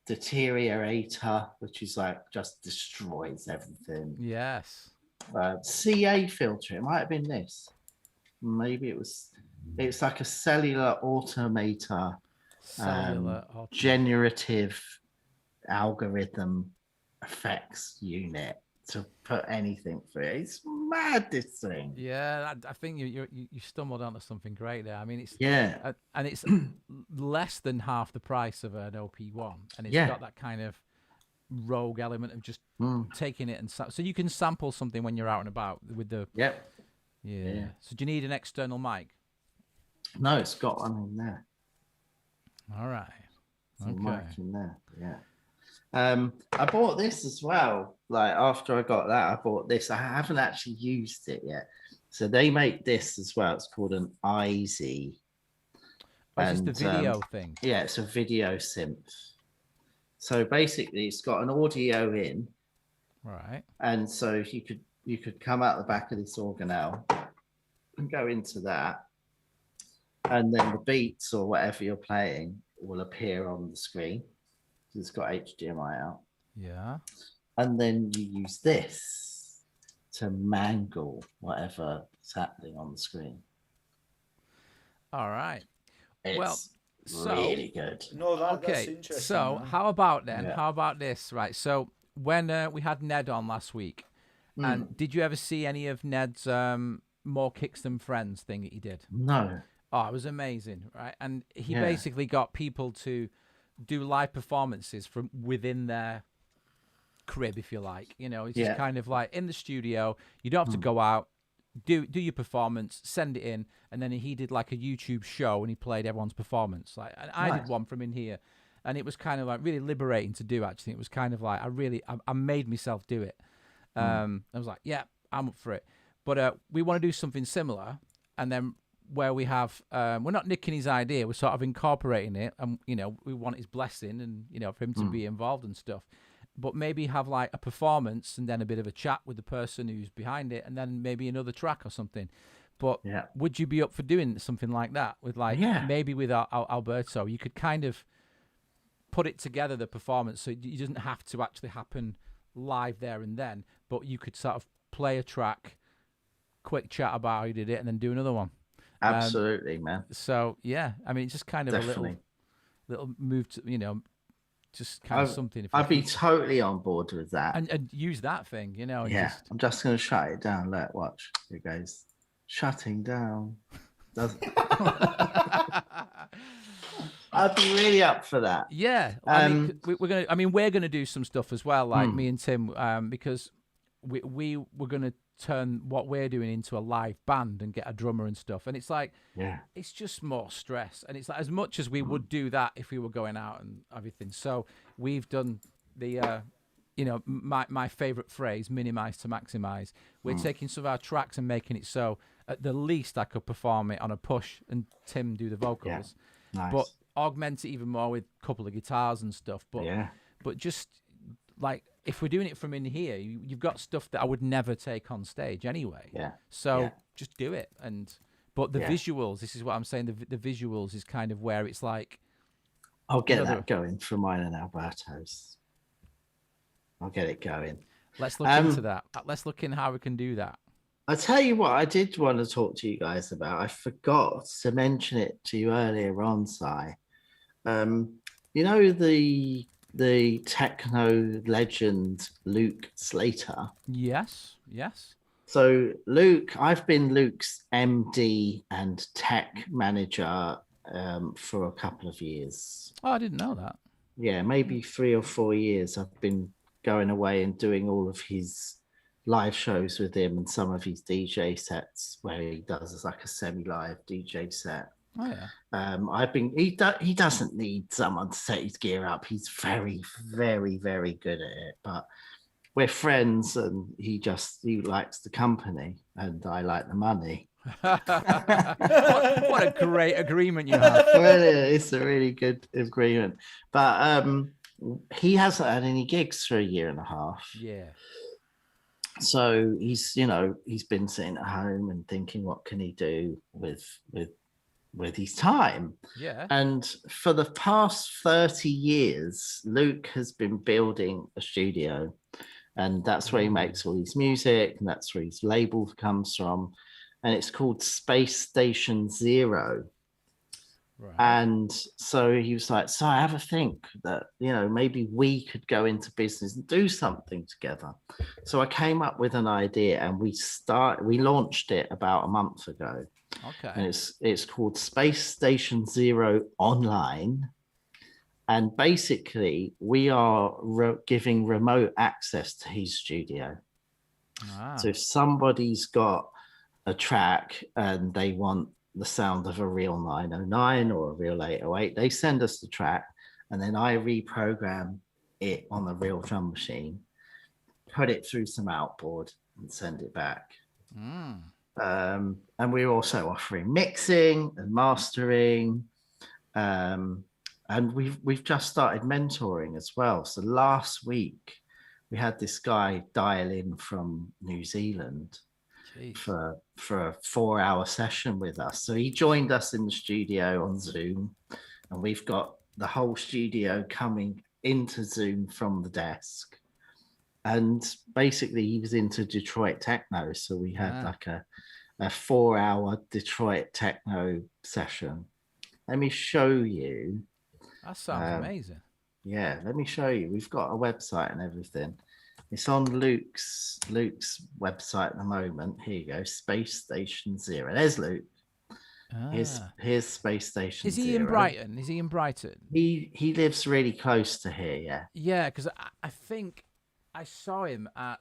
deteriorator, which is like just destroys everything. Yes. CA filter. It might have been this. Maybe it was. It's like a cellular automator. Generative algorithm effects unit to put anything through it. It's mad, this thing. Yeah, I think you stumbled onto something great there. I mean, it's and it's less than half the price of an OP1, and it's got that kind of rogue element of just taking it and so you can sample something when you're out and about with the yeah. So do you need an external mic? No, it's got one in there. All right. Okay. Mic in there. Yeah. I bought this as well. Like after I got that, I bought this. I haven't actually used it yet. So they make this as well. It's called an IZ. It's the video thing. Yeah, it's a video synth. So basically, it's got an audio in. Right. And so you could come out the back of this organelle and go into that. And then the beats or whatever you're playing will appear on the screen. So it's got HDMI out. Yeah. And then you use this to mangle whatever's happening on the screen. All right. It's really good. No, that's interesting. So how about then? Yeah. How about this? Right. So when we had Ned on last week, and did you ever see any of Ned's More Kicks Than Friends thing that he did? No. Oh, it was amazing, right? And he basically got people to do live performances from within their crib, if you like. You know, it's just kind of like in the studio. You don't have to go out, do your performance, send it in, and then he did like a YouTube show and he played everyone's performance. Like, and I did one from in here, and it was kind of like really liberating to do. Actually, it was kind of like I made myself do it. I was like, yeah, I'm up for it. But we want to do something similar, and then where we have we're not nicking his idea, we're sort of incorporating it, and you know, we want his blessing and, you know, for him to be involved and stuff. but maybe have like a performance and then a bit of a chat with the person who's behind it, and then maybe another track or something. But would you be up for doing something like that with like maybe with Alberto? You could kind of put it together, the performance, so it doesn't have to actually happen live there and then, but you could sort of play a track, quick chat about how you did it, and then do another one. Absolutely, man. So yeah, I mean, it's just kind of a little move to, you know, just kind of something. I'd be totally on board with that, and use that thing, you know. Yeah, I'm just going to shut it down. Watch. It goes shutting down. Doesn't. I'd be really up for that. Yeah, I mean, we're gonna do some stuff as well, like me and Tim, because we were gonna turn what we're doing into a live band and get a drummer and stuff, and it's like, it's just more stress, and it's like as much as we would do that if we were going out and everything. So we've done the, you know, my favorite phrase, minimize to maximize. We're taking some of our tracks and making it so at the least I could perform it on a push and Tim do the vocals, nice. But augment it even more with a couple of guitars and stuff. But just like if we're doing it from in here, you've got stuff that I would never take on stage anyway. So just do it. But the visuals, this is what I'm saying. The visuals is kind of where it's like, I'll get that going for mine and Alberto's. I'll get it going. Let's look into that. Let's look in how we can do that. I'll tell you what I did want to talk to you guys about. I forgot to mention it to you earlier on, Si. You know the techno legend Luke Slater? Yes. So Luke, I've been Luke's MD and tech manager for a couple of years. Oh, I didn't know that. Yeah, maybe 3 or 4 years. I've been going away and doing all of his live shows with him and some of his DJ sets where he does like a semi-live DJ set. Oh yeah. He doesn't need someone to set his gear up. He's very, very, very good at it. But we're friends, and he likes the company, and I like the money. what a great agreement you have. Well, it's a really good agreement. But he hasn't had any gigs for 1.5 years. Yeah. So he's been sitting at home and thinking, what can he do with his time? Yeah. And for the past 30 years, Luke has been building a studio, and that's where he makes all his music, and that's where his label comes from. And it's called Space Station Zero. Right. And so he was like, so I have a think that, maybe we could go into business and do something together. So I came up with an idea, and we launched it about a month ago. Okay. And it's called Space Station Zero Online. And basically we are giving remote access to his studio. So if somebody's got a track and they want the sound of a real 909 or a real 808, they send us the track, and then I reprogram it on the real drum machine, put it through some outboard, and send it back. And we're also offering mixing and mastering, and we've just started mentoring as well. So last week we had this guy dial in from New Zealand for a 4-hour session with us. So he joined us in the studio on Zoom, and we've got the whole studio coming into Zoom from the desk. And basically he was into Detroit techno, so we had like a 4-hour Detroit techno session. Let me show you. That sounds amazing. Yeah, let me show you. We've got a website and everything. It's on Luke's website at the moment. Here you go, Space Station Zero. There's Luke. Here's Space Station Zero. Is he in Brighton? Is he in Brighton? He lives really close to here, yeah. Yeah, because I think I saw him at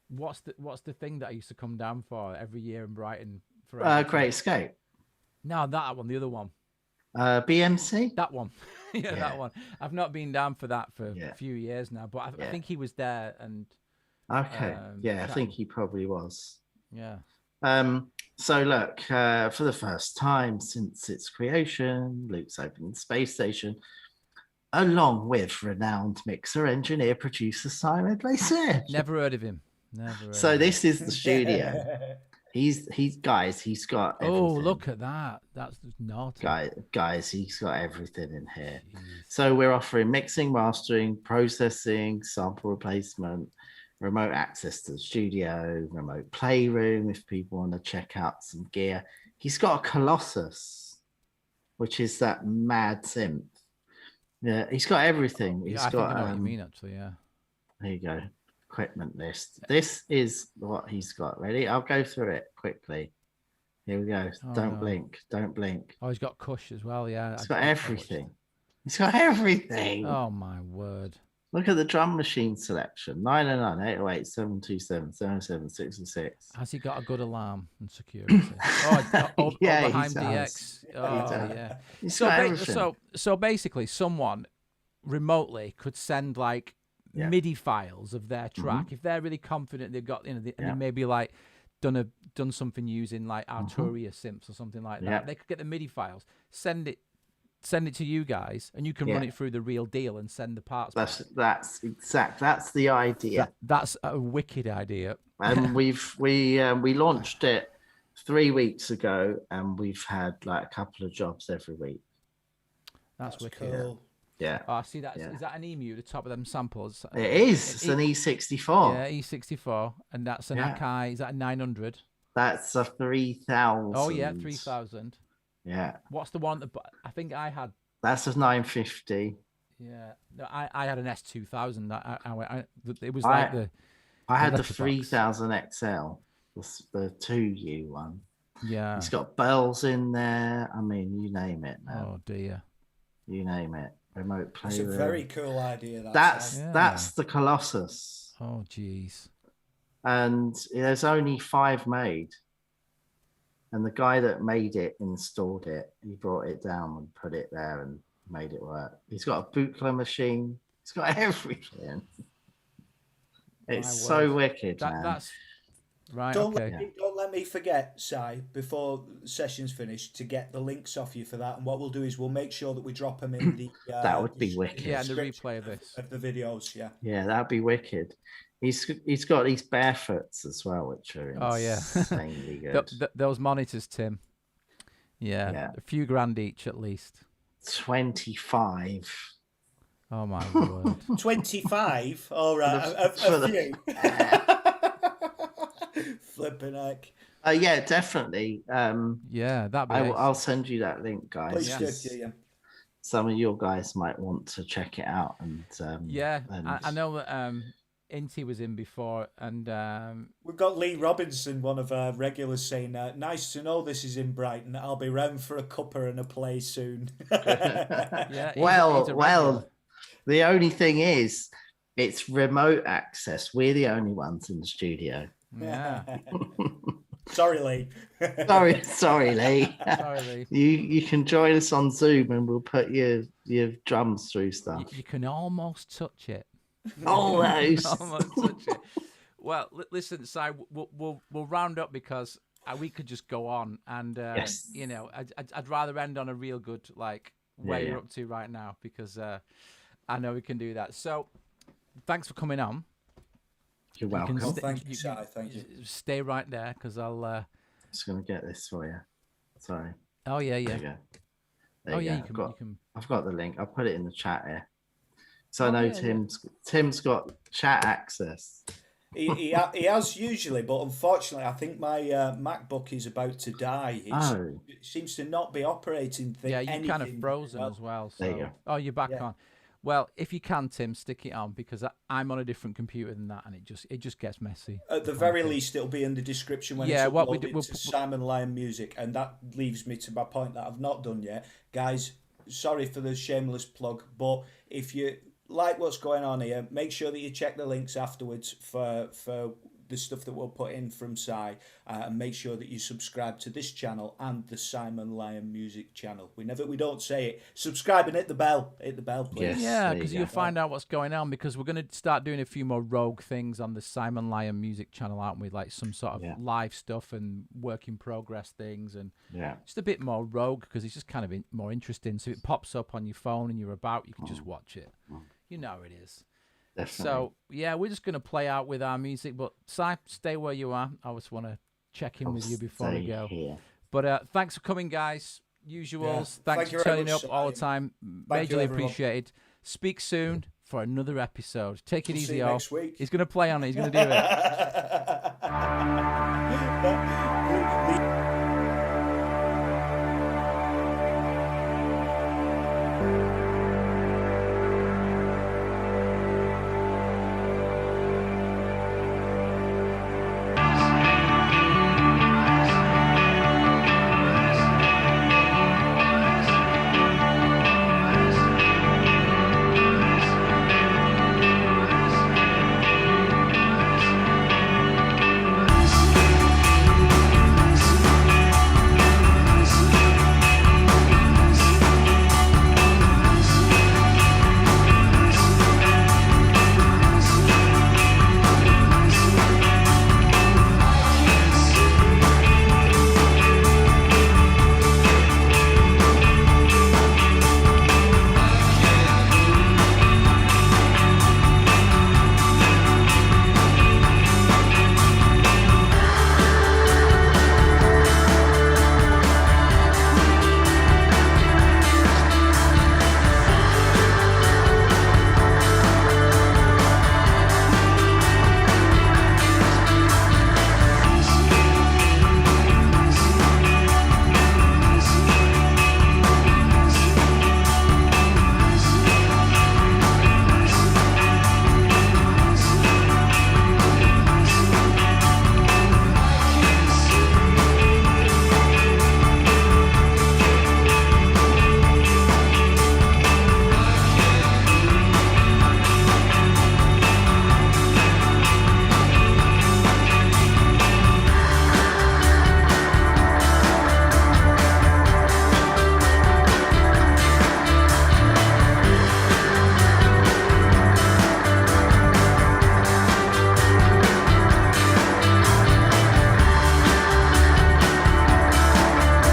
what's the thing that I used to come down for every year in Brighton for Great Escape. No, that one, the other one. BMC? That one. Yeah, that one. I've not been down for that for a few years now, but I think he was there. And okay. I think he probably was. Yeah. So look, for the first time since its creation, Luke's opened the space station. along with renowned mixer, engineer, producer Simon Medway-SMITH. Never heard of him. Never. Heard So of this is the studio. He's got him. everything. Oh, look at that. That's naughty. Guys, he's got everything in here. So we're offering mixing, mastering, processing, sample replacement, remote access to the studio, remote playroom if people want to check out some gear. He's got a Colossus, which is that mad synth. Yeah, he's got everything. He's I got. think I know what you mean, actually. Yeah. There you go. Equipment list. This is what he's got. Ready? I'll go through it quickly. Here we go. Don't blink. Don't blink. Oh, he's got Kush as well. Yeah. He's got everything. He's got everything. Oh my word. Look at the drum machine selection. 909, 808, 727, 707, 606. Has he got a good alarm and security? Yeah, Oberheim he DX. Oh, yeah. He's got everything. So basically, someone remotely could send like MIDI files of their track if they're really confident they've got, and they maybe like done something using like Arturia synths or something like that. They could get the MIDI files, send it to you guys, and you can run it through the real deal and send the parts. That's the idea. That's a wicked idea. And we launched it 3 weeks ago, and we've had like a couple of jobs every week. That's wicked. Cool. Yeah. Oh, see that? Is that an EMU? The top of them samples. It is. It's an E64. Yeah, E64, and that's an Akai. Is that a 900? That's a 3000. Oh yeah, 3000. Yeah. What's the one that I think I had? That's a 950. Yeah. No, I had an S2000. It was I had the Electrobox. 3000 XL, the 2U one. Yeah. It's got bells in there. I mean, you name it, man. Oh dear. You name it. Remote play. It's a very cool idea. That's the Colossus. Oh jeez. And there's only 5 made. And the guy that made it installed it. He brought it down and put it there and made it work. He's got a bootler machine. He's got everything. It's so wicked, man. That's right. Don't let me forget, Si, before the session's finished, to get the links off you for that. And what we'll do is we'll make sure that we drop them in the. That would be wicked. Yeah, and the replay of this of the videos. Yeah. Yeah, that'd be wicked. He's got these barefoots as well, which are insanely good. Those monitors, Tim. Yeah, a few grand each at least. 25. Oh my word. 25. All right, a few. Flipping heck. Yeah, definitely. Yeah, that'd be. I'll send you that link, guys. Please do, yeah. Some of your guys might want to check it out, and I know that Inti was in before, and we've got Lee Robinson, one of our regulars, saying, "Nice to know this is in Brighton. I'll be round for a cuppa and a play soon." Yeah. Well. The only thing is, it's remote access. We're the only ones in the studio. Yeah. Sorry, Lee. Sorry, Lee. Sorry, Lee. You can join us on Zoom, and we'll put your drums through stuff. You can almost touch it. Almost. Almost touch it. Well, listen, Si, we'll round up because we could just go on, and you know, I'd rather end on a real good where you're up to right now, because I know we can do that. So, thanks for coming on. You're welcome. Thank you, Si. Thank you. Stay right there, because I'll. Just gonna get this for you. Sorry. Oh yeah. There you go. You can. I've got the link. I'll put it in the chat here. So I know Tim's got chat access. He has usually, but unfortunately, I think my MacBook is about to die. It seems to not be operating. You're kind of frozen as well. So. There you go. Oh, you're back on. Well, if you can, Tim, stick it on, because I'm on a different computer than that, and it just gets messy. At the very least, it'll be in the description when it's uploaded to Simon Lyon Music, and that leaves me to my point that I've not done yet, guys. Sorry for the shameless plug, but if you like what's going on here, make sure that you check the links afterwards for the stuff that we'll put in from Si, and make sure that you subscribe to this channel and the Simon Lyon Music channel. We don't say it. Subscribe and hit the bell, please. Yes. Yeah, there because you you'll go. find out what's going on, because we're going to start doing a few more rogue things on the Simon Lyon Music channel, aren't we? Like some sort of live stuff and work in progress things, and just a bit more rogue, because it's just kind of more interesting. So it pops up on your phone and you're about, you can just watch it. You know it is. Definitely. So, yeah, we're just going to play out with our music. But, Si, stay where you are. I just want to check in with you before we go. Here. But thanks for coming, guys. Usuals. Thanks Thank you for very turning much, up all the Simon. time. Thank you, Majorly everyone. appreciated. Speak soon for another episode. Take it We'll see easy, you all. next week. He's going to play on it. He's going to do it.